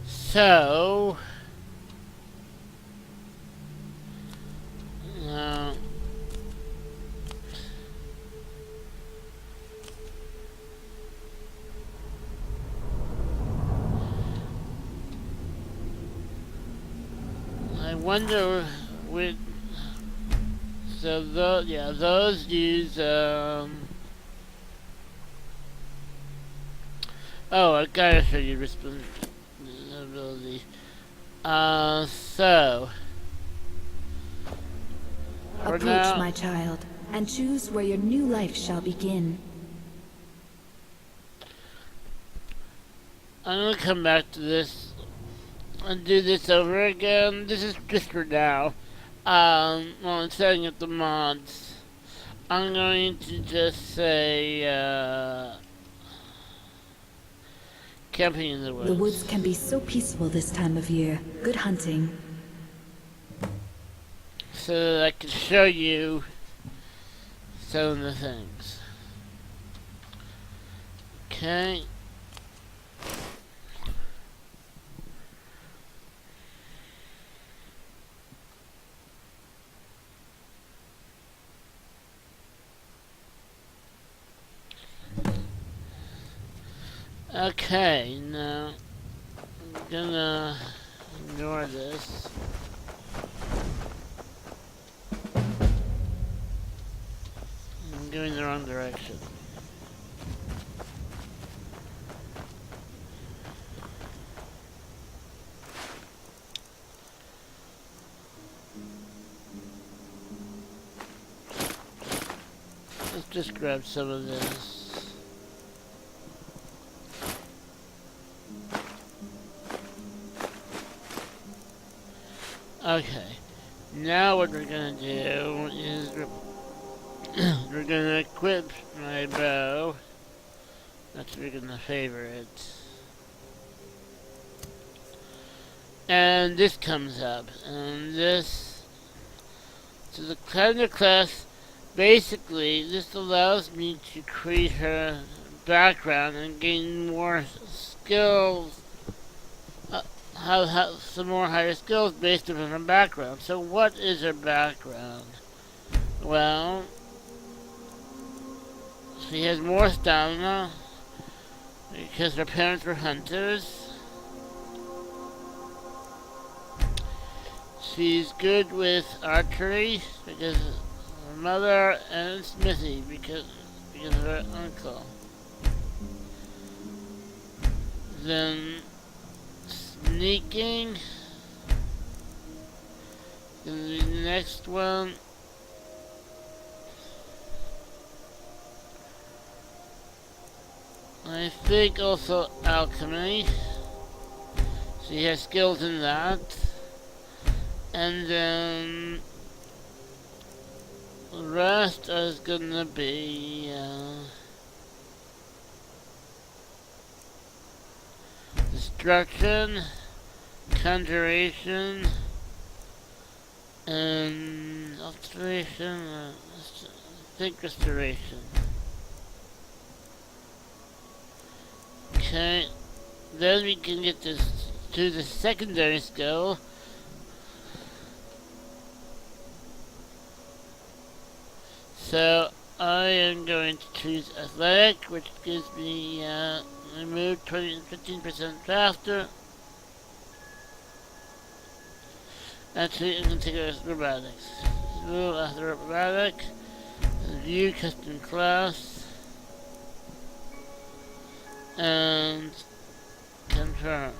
Speaker 1: So I wonder with those use oh, I gotta show you responsibility. So
Speaker 2: Approach,
Speaker 1: now,
Speaker 2: my child, and choose where your new life shall begin.
Speaker 1: I'm gonna come back to this and do this over again. This is just for now. While I'm setting up the mods, I'm going to just say, camping in the woods.
Speaker 2: The woods can be so peaceful this time of year. Good hunting.
Speaker 1: So that I can show you some of the things. Okay. Okay, now I'm gonna ignore this. I'm going the wrong direction. Let's just grab some of this. Okay, now what we're gonna do is we're gonna equip my bow. That's we're gonna favorite. And this comes up, and this, so the kind of class, basically, this allows me to create her background and gain more skills, have some more higher skills based on her background. So what is her background? Well, she has more stamina because her parents were hunters. She's good with archery because her mother, and smithy because of her uncle. Then sneaking. Then the next one. I think also alchemy. She has skills in that. And then the rest is gonna be destruction, conjuration, and alteration. I think restoration. Okay, then we can get this to the secondary skill, So I am going to choose athletic, which gives me move 15% faster. Actually, I'm going to take it as robotics. Move after robotic. View custom class. And confirm.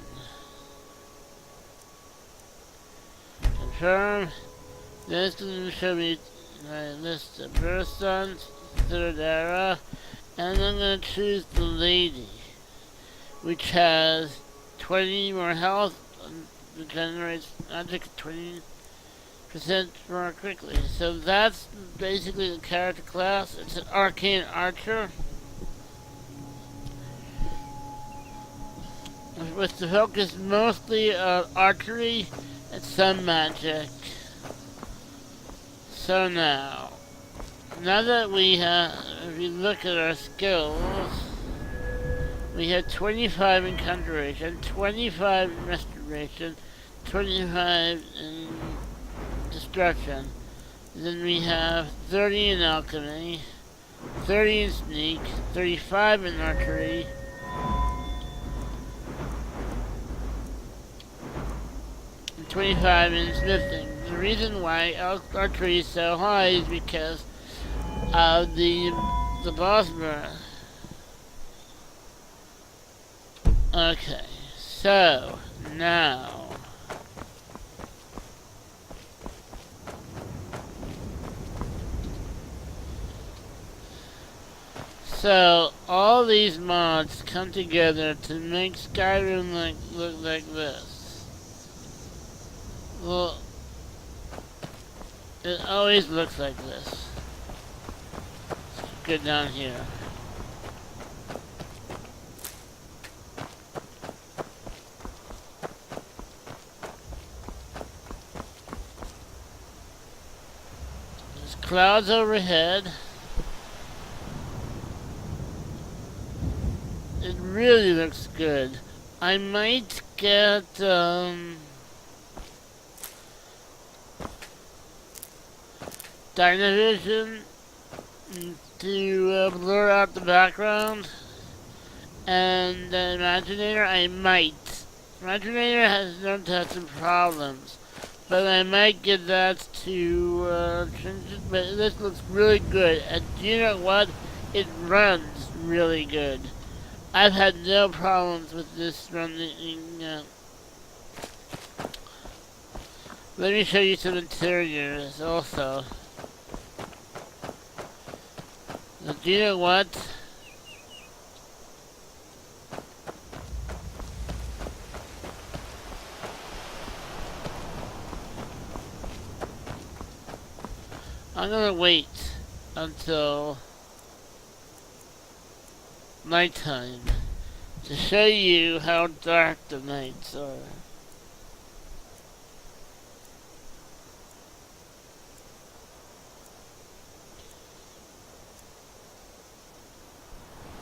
Speaker 1: Confirm. Then it's going to show me my list of birth sons, third era. And I'm going to choose the lady, which has 20 more health and regenerates magic 20% more quickly. So that's basically the character class. It's an arcane archer with the focus mostly on archery and some magic. So now that we have, if you look at our skills, we have 25 in conjuration, 25 in restoration, 25 in destruction. Then we have 30 in alchemy, 30 in sneak, 35 in archery, and 25 in smithing. The reason why archery is so high is because of the boss burn. Okay, so now all these mods come together to make Skyrim look like this. Well, it always looks like this. Let's go down here. There's clouds overhead. It really looks good. I might get Dynavision to blur out the background, and Imaginator I might. Imaginator has known to have some problems, but I might get that to change it. But this looks really good, and you know what? It runs really good. I've had no problems with this running. Let me show you some interiors also. Do you know what? I'm gonna wait until nighttime to show you how dark the nights are.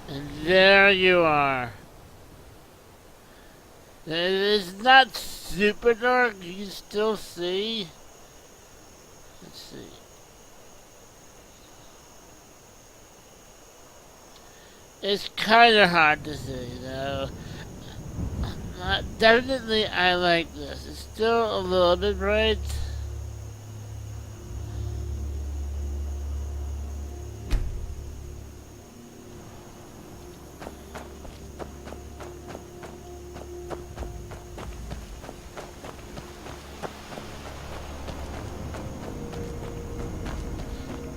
Speaker 1: And there you are. It is not super dark, you can still see. Let's see. It's kinda hard to see though. Definitely I like this. It's still a little bit bright.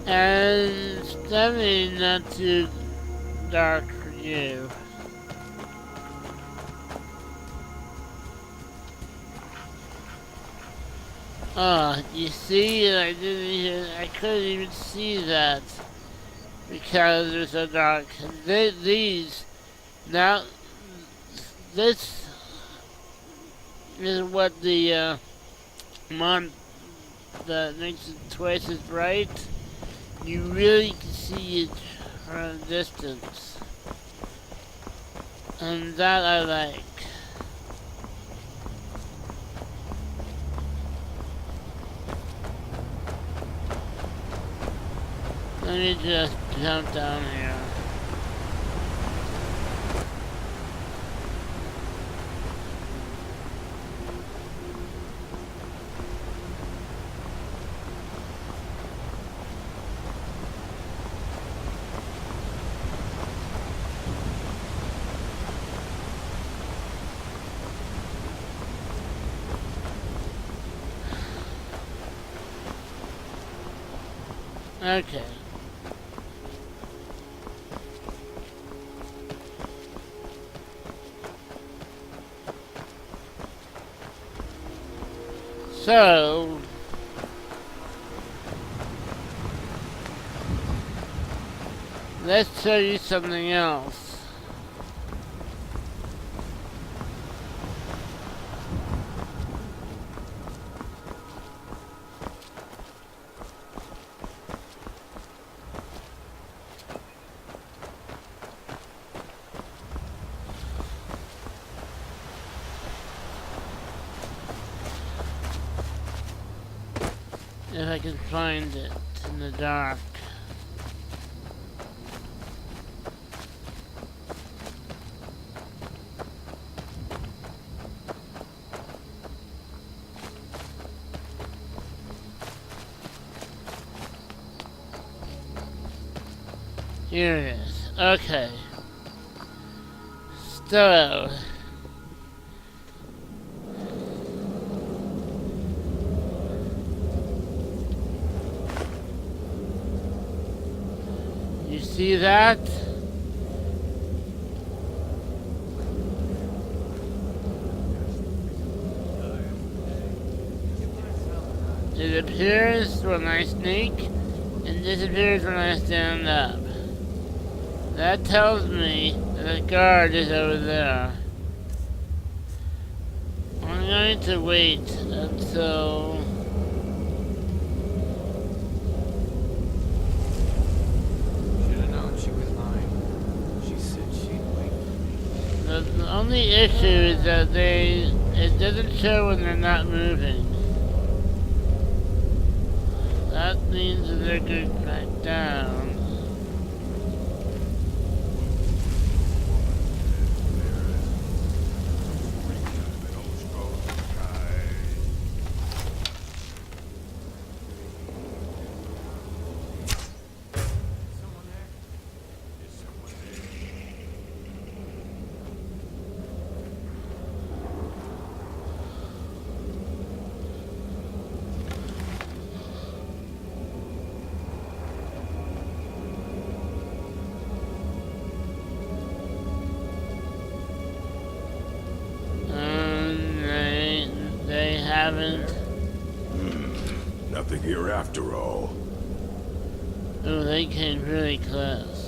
Speaker 1: And it's definitely not too dark for you. Oh, you see, I couldn't even see that because it was so dark. These, now, this is what the mod that makes it twice as bright. You really can see it from a distance, and that I like. Let me just jump down here. Okay. So, let's show you something else. If I can find it in the dark. Here it is. Okay. So, you see that? It appears when I sneak and disappears when I stand up. That tells me that a guard is over there. I'm going to wait until the only issue is that it doesn't show when they're not moving. That means that they're going back down. They haven't.
Speaker 3: Nothing here after all.
Speaker 1: Oh, they came really close.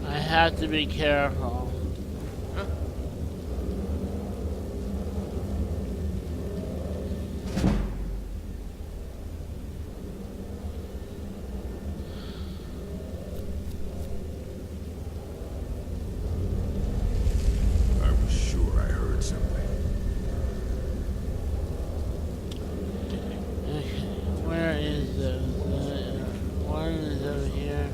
Speaker 1: I have to be careful.
Speaker 3: I was sure I heard something.
Speaker 1: Okay, where is those? One is over here.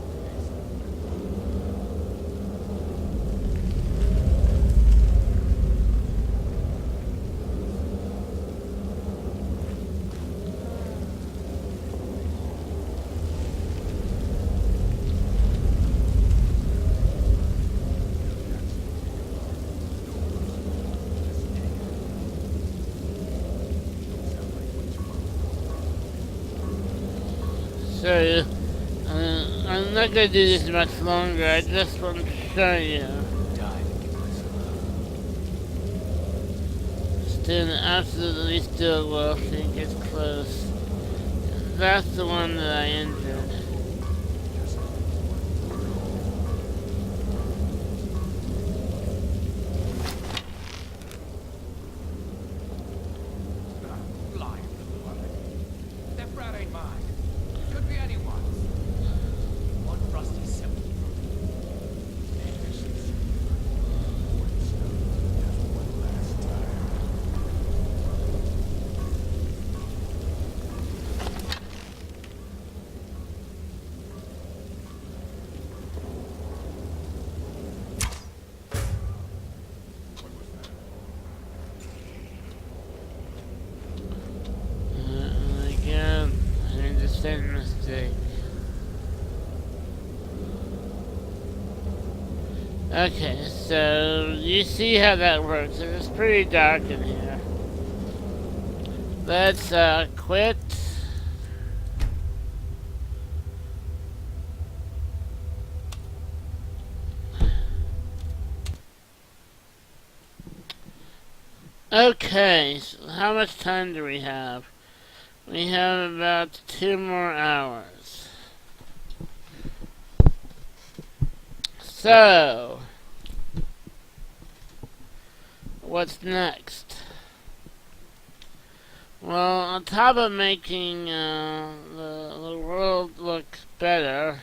Speaker 1: So, I'm not going to do this much longer. I just want to show you. stand absolutely still while she gets close. That's the one that I injured.
Speaker 4: Lying, that brat ain't mine. Could be anyone's. One rusty simple.
Speaker 1: Again, I made the same mistake. Okay, so you see how that works. It's pretty dark in here. Let's quit. Okay, so how much time do we have? We have about 2 more hours. So, what's next? Well, on top of making the world look better,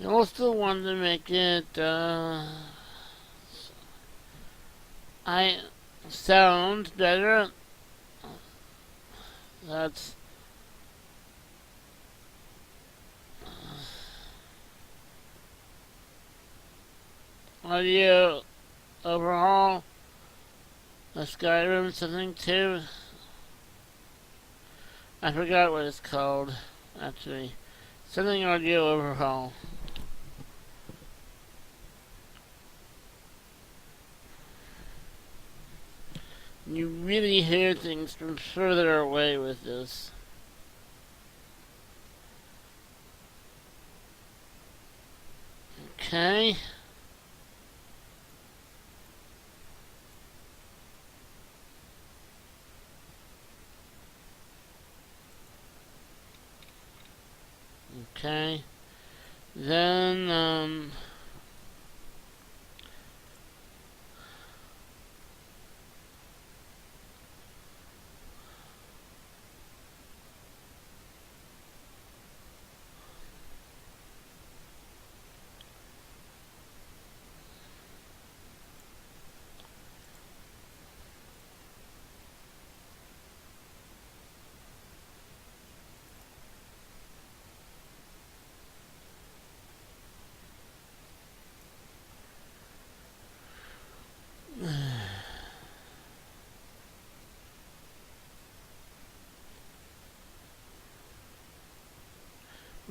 Speaker 1: I also want to make it I sound better. That's audio overhaul. A Skyrim something too. I forgot what it's called. Actually, something audio overhaul. You really hear things from further away with this. Okay. Okay. Then,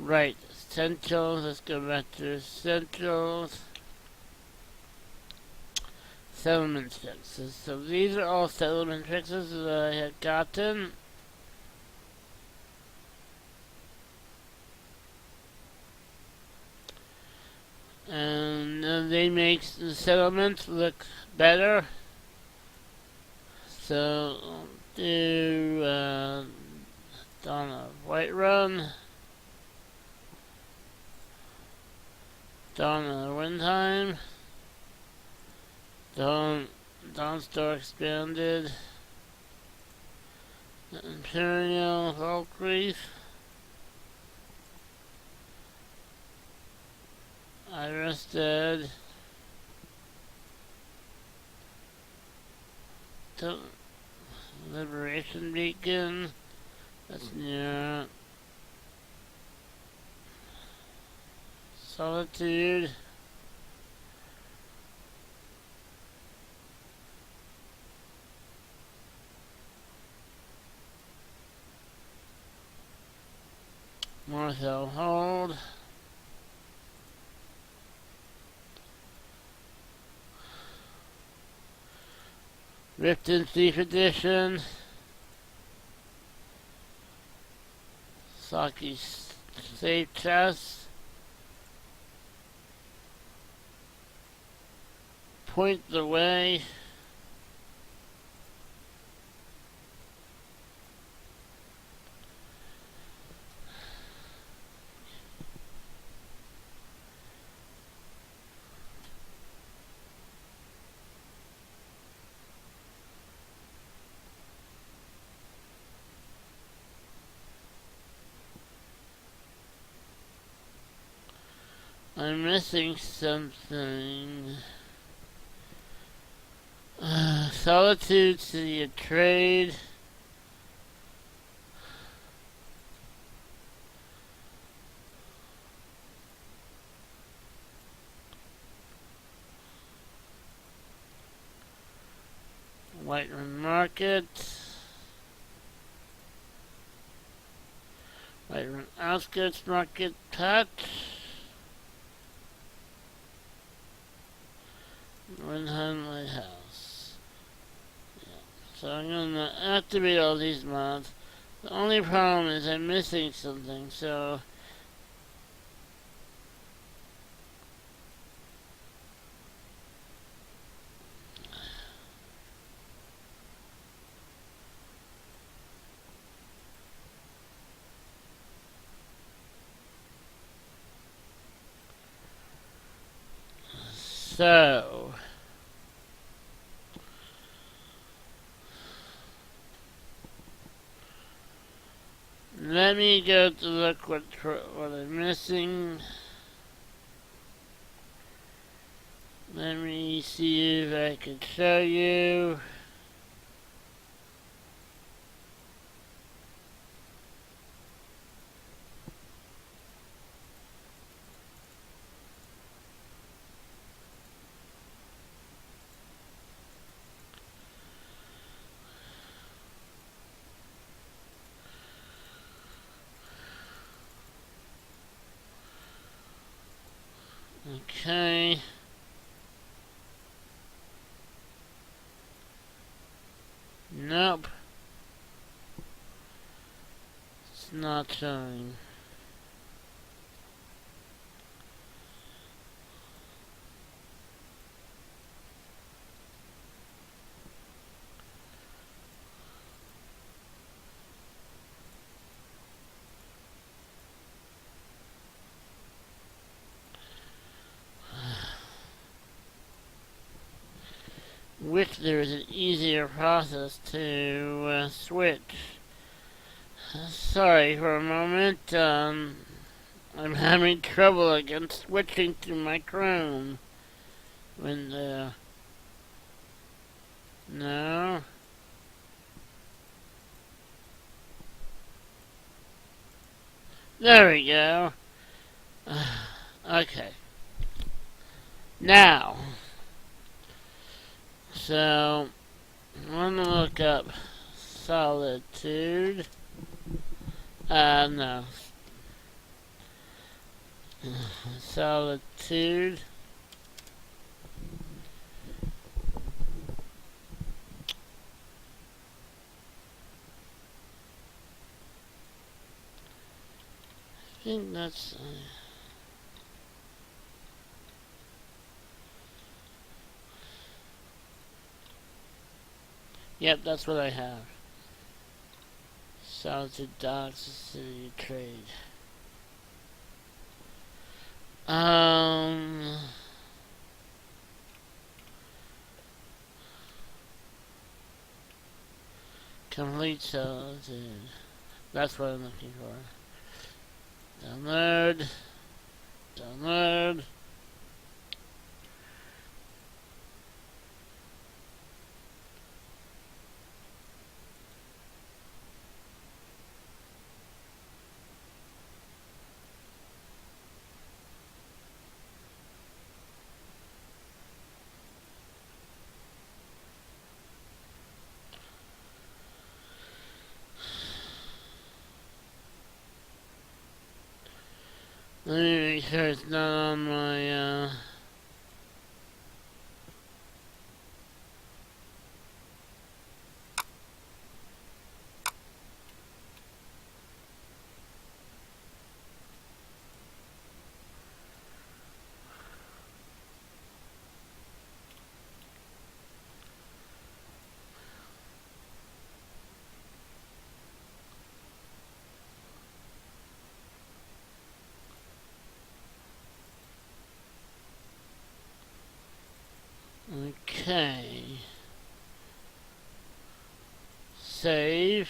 Speaker 1: right. Essentials. Let's go back to essentials. Settlement fixes. So these are all settlement fixes that I had gotten. And they make the settlement look better. So I'll do Dawn of Whiterun, Dawn of Windheim, Dawnstar Expanded, Imperial Valkyrie, Iristed, Liberation Beacon, that's near Solitude, Morthel Hold, Rift and Thief Edition, Saki Safe Chest, point the way. I'm missing something. Solitude, City of Trade. Whiterun Market. Whiterun Outskirts Market Hut. Windham Lighthouse. Yeah. So I'm gonna activate all these mods. The only problem is I'm missing something, so so let me go to look what I'm missing. Let me see if I can show you. Okay. Nope. It's not showing. Wish there was an easier process to switch. Sorry for a moment. I'm having trouble again switching to my Chrome window. No. There we go. Okay. Now. So, I'm gonna look up Solitude. No. Solitude. I think that's... Yep, that's what I have. Solitude Docks, City Trade. Complete Solitude. That's what I'm looking for. Download. Download. Let me make sure it's not on my, Okay. Save.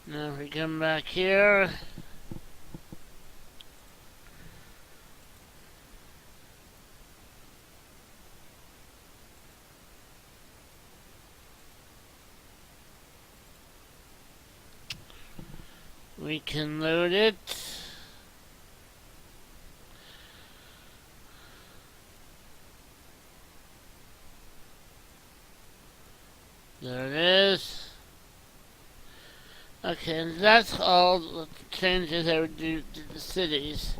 Speaker 1: Now if we come back here. We can load it. There it is. Okay, and that's all the changes I would do to the cities.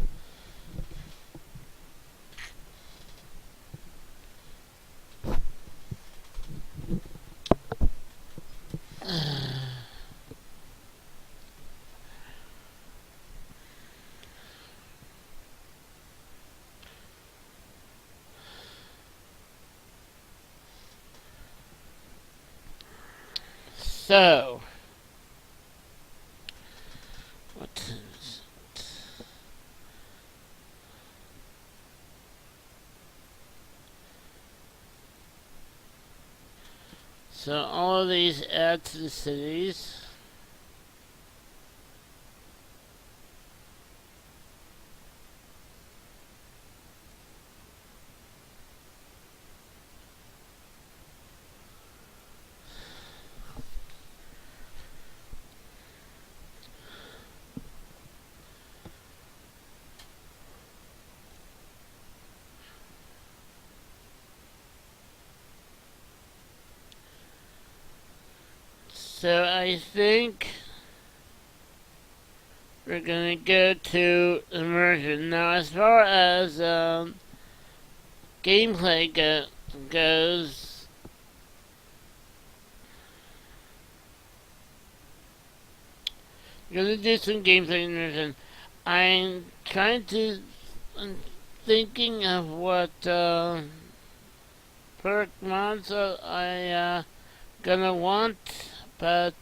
Speaker 1: So, what is it? So all of these add to the cities. So I think we're gonna go to immersion. Now as far as gameplay goes, I'm gonna do some gameplay immersion. I'm thinking of what perk mods I gonna want, but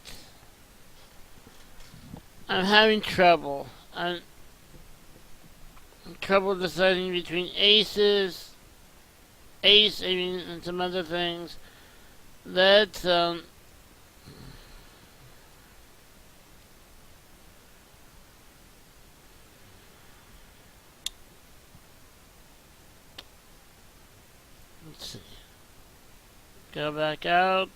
Speaker 1: I'm having trouble. I'm trouble deciding between ace, I mean, and some other things. Let's let's see. Go back out.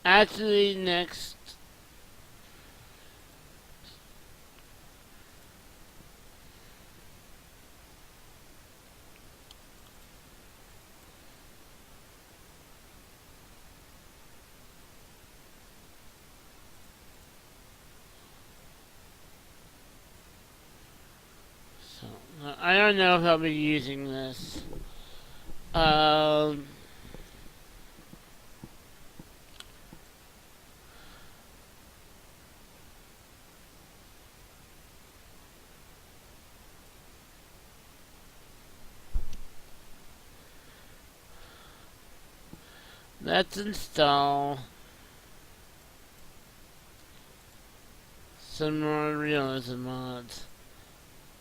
Speaker 1: Actually, next. So, I don't know if I'll be using this. Let's install some more realism mods.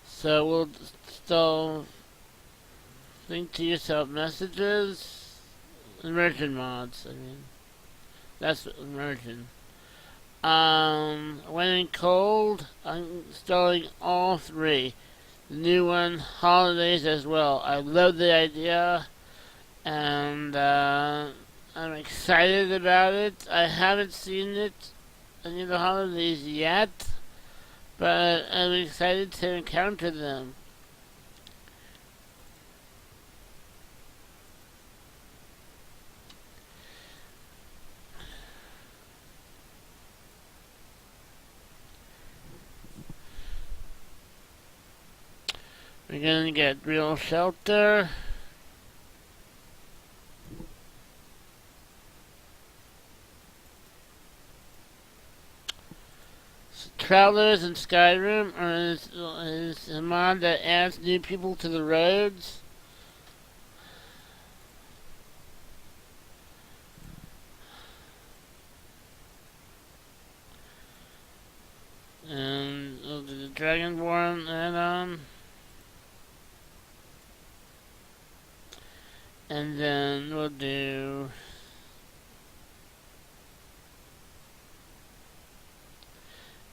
Speaker 1: So we'll install think to yourself messages, immersion mods. I mean, that's immersion. When in cold, I'm installing all three. The new one, holidays as well. I love the idea, and I'm excited about it. I haven't seen it any of the holidays yet, but I'm excited to encounter them. We're gonna get real shelter. Travelers in Skyrim is a mod that adds new people to the roads. And the Dragonborn add-on. And then we'll do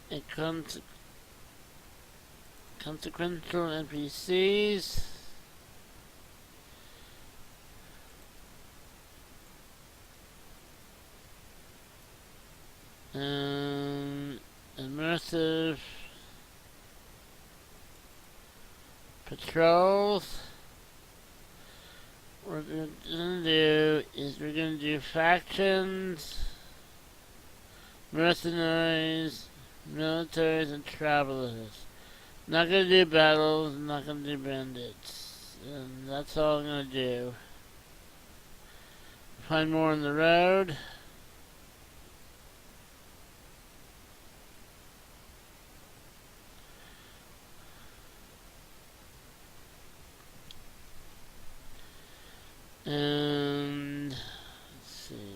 Speaker 1: a consequential NPCs. Immersive patrols. What we're gonna do is we're gonna do factions, mercenaries, militaries, and travelers. Not gonna do battles, not gonna do bandits. And that's all I'm gonna do. Find more on the road. And let's see.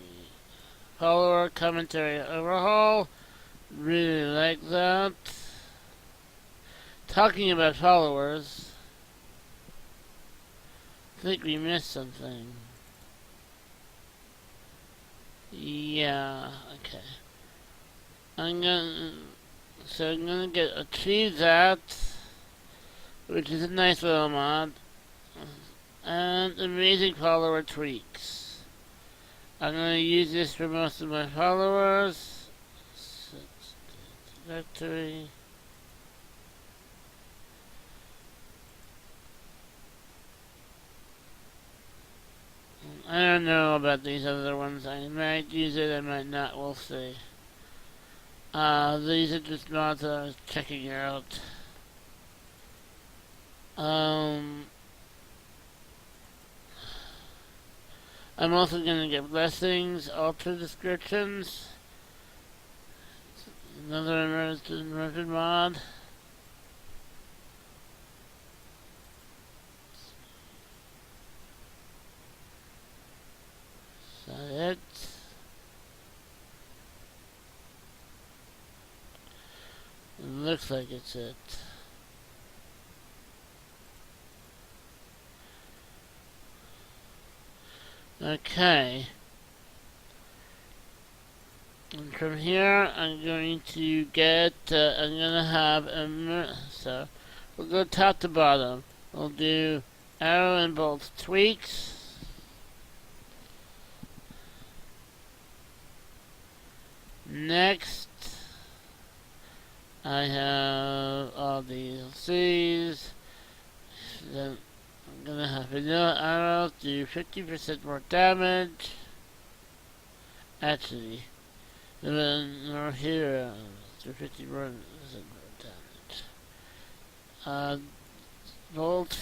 Speaker 1: Follower commentary overhaul. Really like that. Talking about followers, I think we missed something. Yeah, okay. I'm gonna achieve that, which is a nice little mod. And amazing follower tweaks. I'm gonna use this for most of my followers. Directory. I don't know about these other ones. I might use it, I might not. We'll see. These are just mods I was checking out. I'm also gonna get blessings, alter descriptions. Another immersive mod. Is that it? It looks like it's it. Okay. And from here, I'm going to get, I'm gonna have so we'll go top to bottom. We'll do arrow and bolt tweaks. Next, I have all the DLCs. Then I'm gonna have vanilla arrows do 50% more damage. Actually, and then more heroes do 50% more damage. Bolt.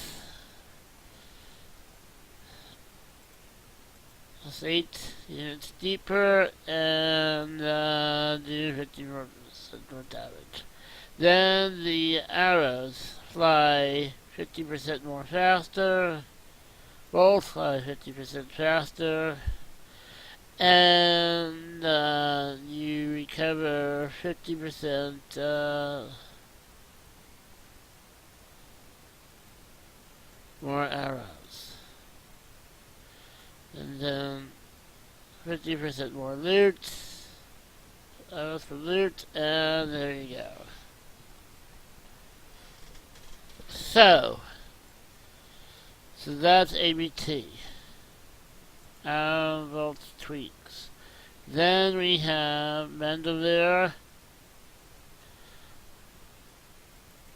Speaker 1: Plus 8 units deeper and do 50% more damage. Then the arrows fly 50% more faster. Both fly 50% faster. And you recover 50% more arrows. And then 50% more loot. Arrows for loot, and there you go. So that's ABT. Vault tweaks. Then we have bandolier,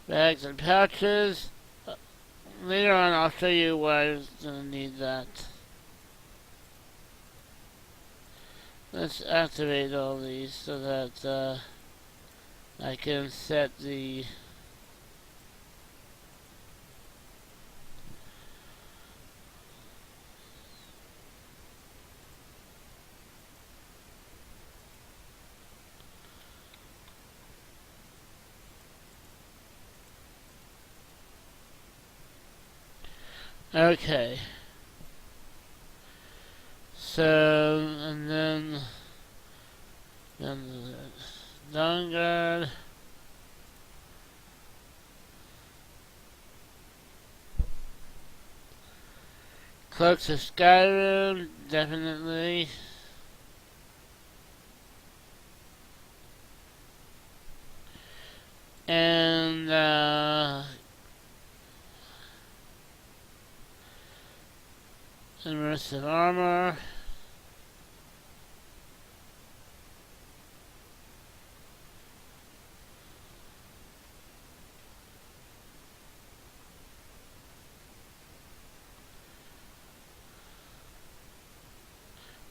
Speaker 1: bags and pouches. Later on I'll show you why I was going to need that. Let's activate all these so that I can set the okay. So, and then the Dawn Guard. Cloaks of Skyrim, definitely. And immersive armor.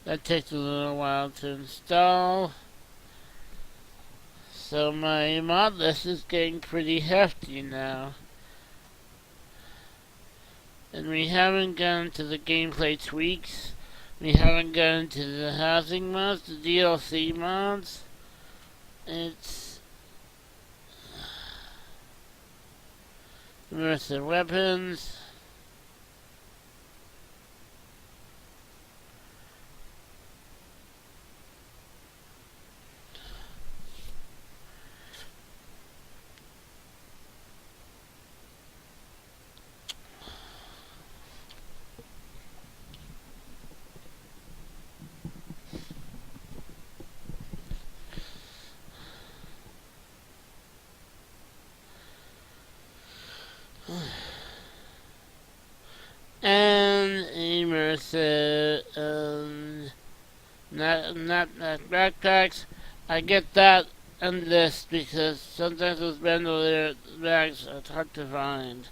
Speaker 1: That takes a little while to install. So my mod list is getting pretty hefty now. And we haven't gone to the gameplay tweaks. We haven't gone to the housing mods, the DLC mods. It's immersive weapons. And immersive, not backpacks. I get that on this because sometimes those bandolier bags are hard to find.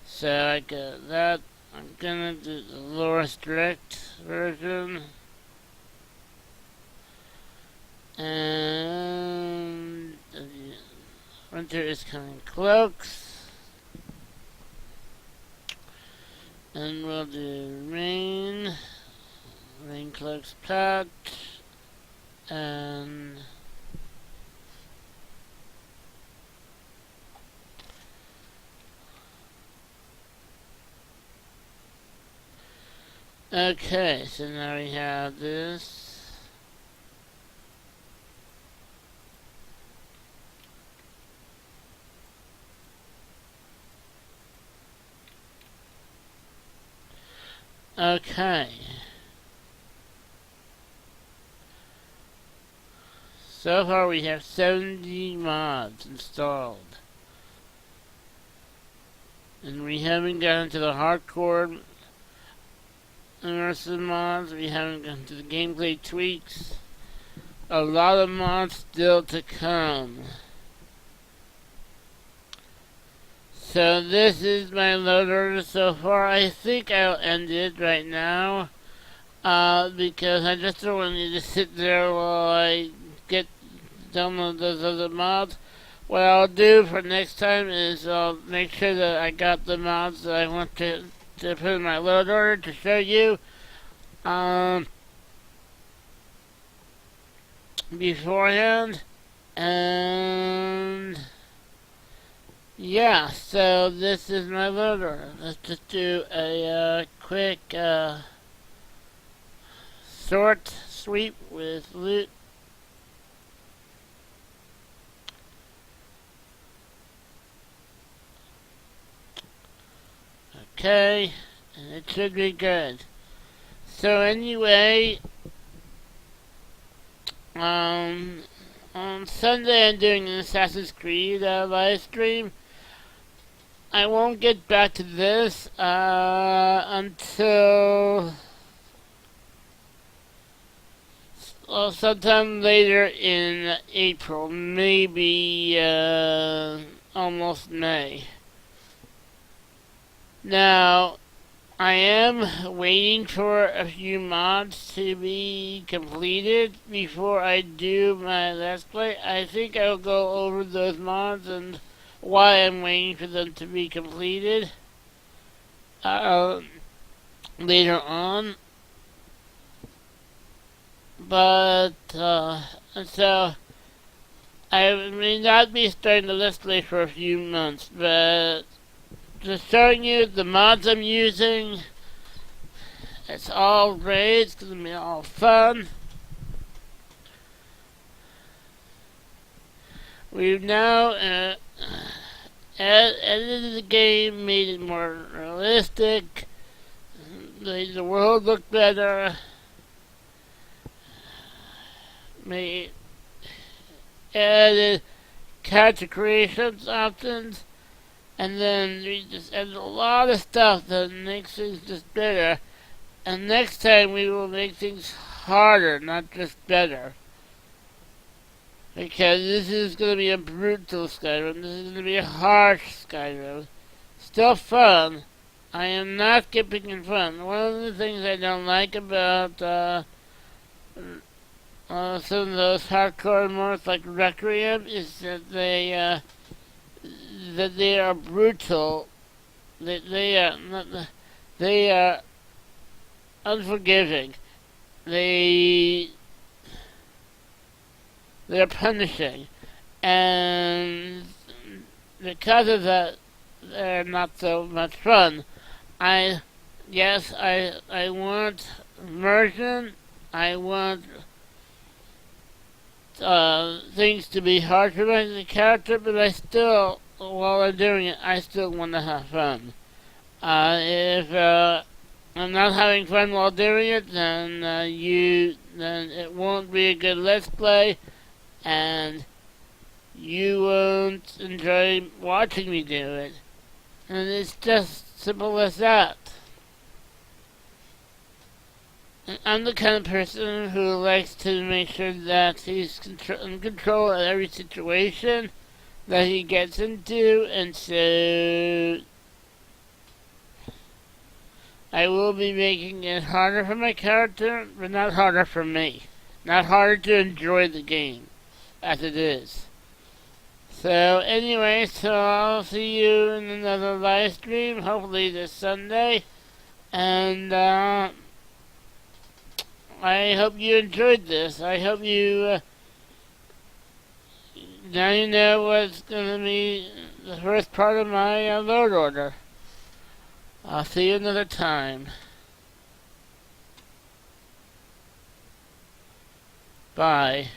Speaker 1: So I get that. I'm gonna do the lower strict version. And winter is coming cloaks. And we'll do rain cloaks patch, and okay, so now we have this. Okay. So far we have 70 mods installed. And we haven't gotten to the hardcore immersive mods. We haven't gotten to the gameplay tweaks. A lot of mods still to come. So this is my load order so far. I think I'll end it right now. Because I just don't want you to sit there while I download those other mods. What I'll do for next time is I'll make sure that I got the mods that I want to put in my load order to show you beforehand. And yeah, so this is my load order. Let's just do a quick sort sweep with loot. Okay, and it should be good. So anyway, on Sunday I'm doing an Assassin's Creed live stream. I won't get back to this until sometime later in April, maybe almost May. Now, I am waiting for a few mods to be completed before I do my Let's Play. I think I'll go over those mods and why I'm waiting for them to be completed later on. But, so, I may not be starting the Let's Play for a few months, but just showing you the mods I'm using. It's all great. It's gonna be all fun. We've now edited the game, made it more realistic. the world look better, may added character creations options, and then we just added a lot of stuff that makes things just better. And next time we will make things harder, not just better. Because this is going to be a brutal Skyrim. This is going to be a harsh Skyrim. Still fun. I am not skipping in fun. One of the things I don't like about some of those hardcore modes like Requiem is that they are brutal. They are unforgiving. They're punishing, and because of that, they're not so much fun. I want immersion. I want things to be hard for my character, but I still, while I'm doing it, I still want to have fun. If I'm not having fun while doing it, then it won't be a good Let's Play, and you won't enjoy watching me do it. And it's just simple as that. And I'm the kind of person who likes to make sure that he's in control of every situation that he gets into, and so I will be making it harder for my character, but not harder for me. Not harder to enjoy the game, as it is. So anyway, so I'll see you in another live stream, hopefully this Sunday. And I hope you enjoyed this. I hope you, now you know what's going to be the first part of my load order. I'll see you another time. Bye.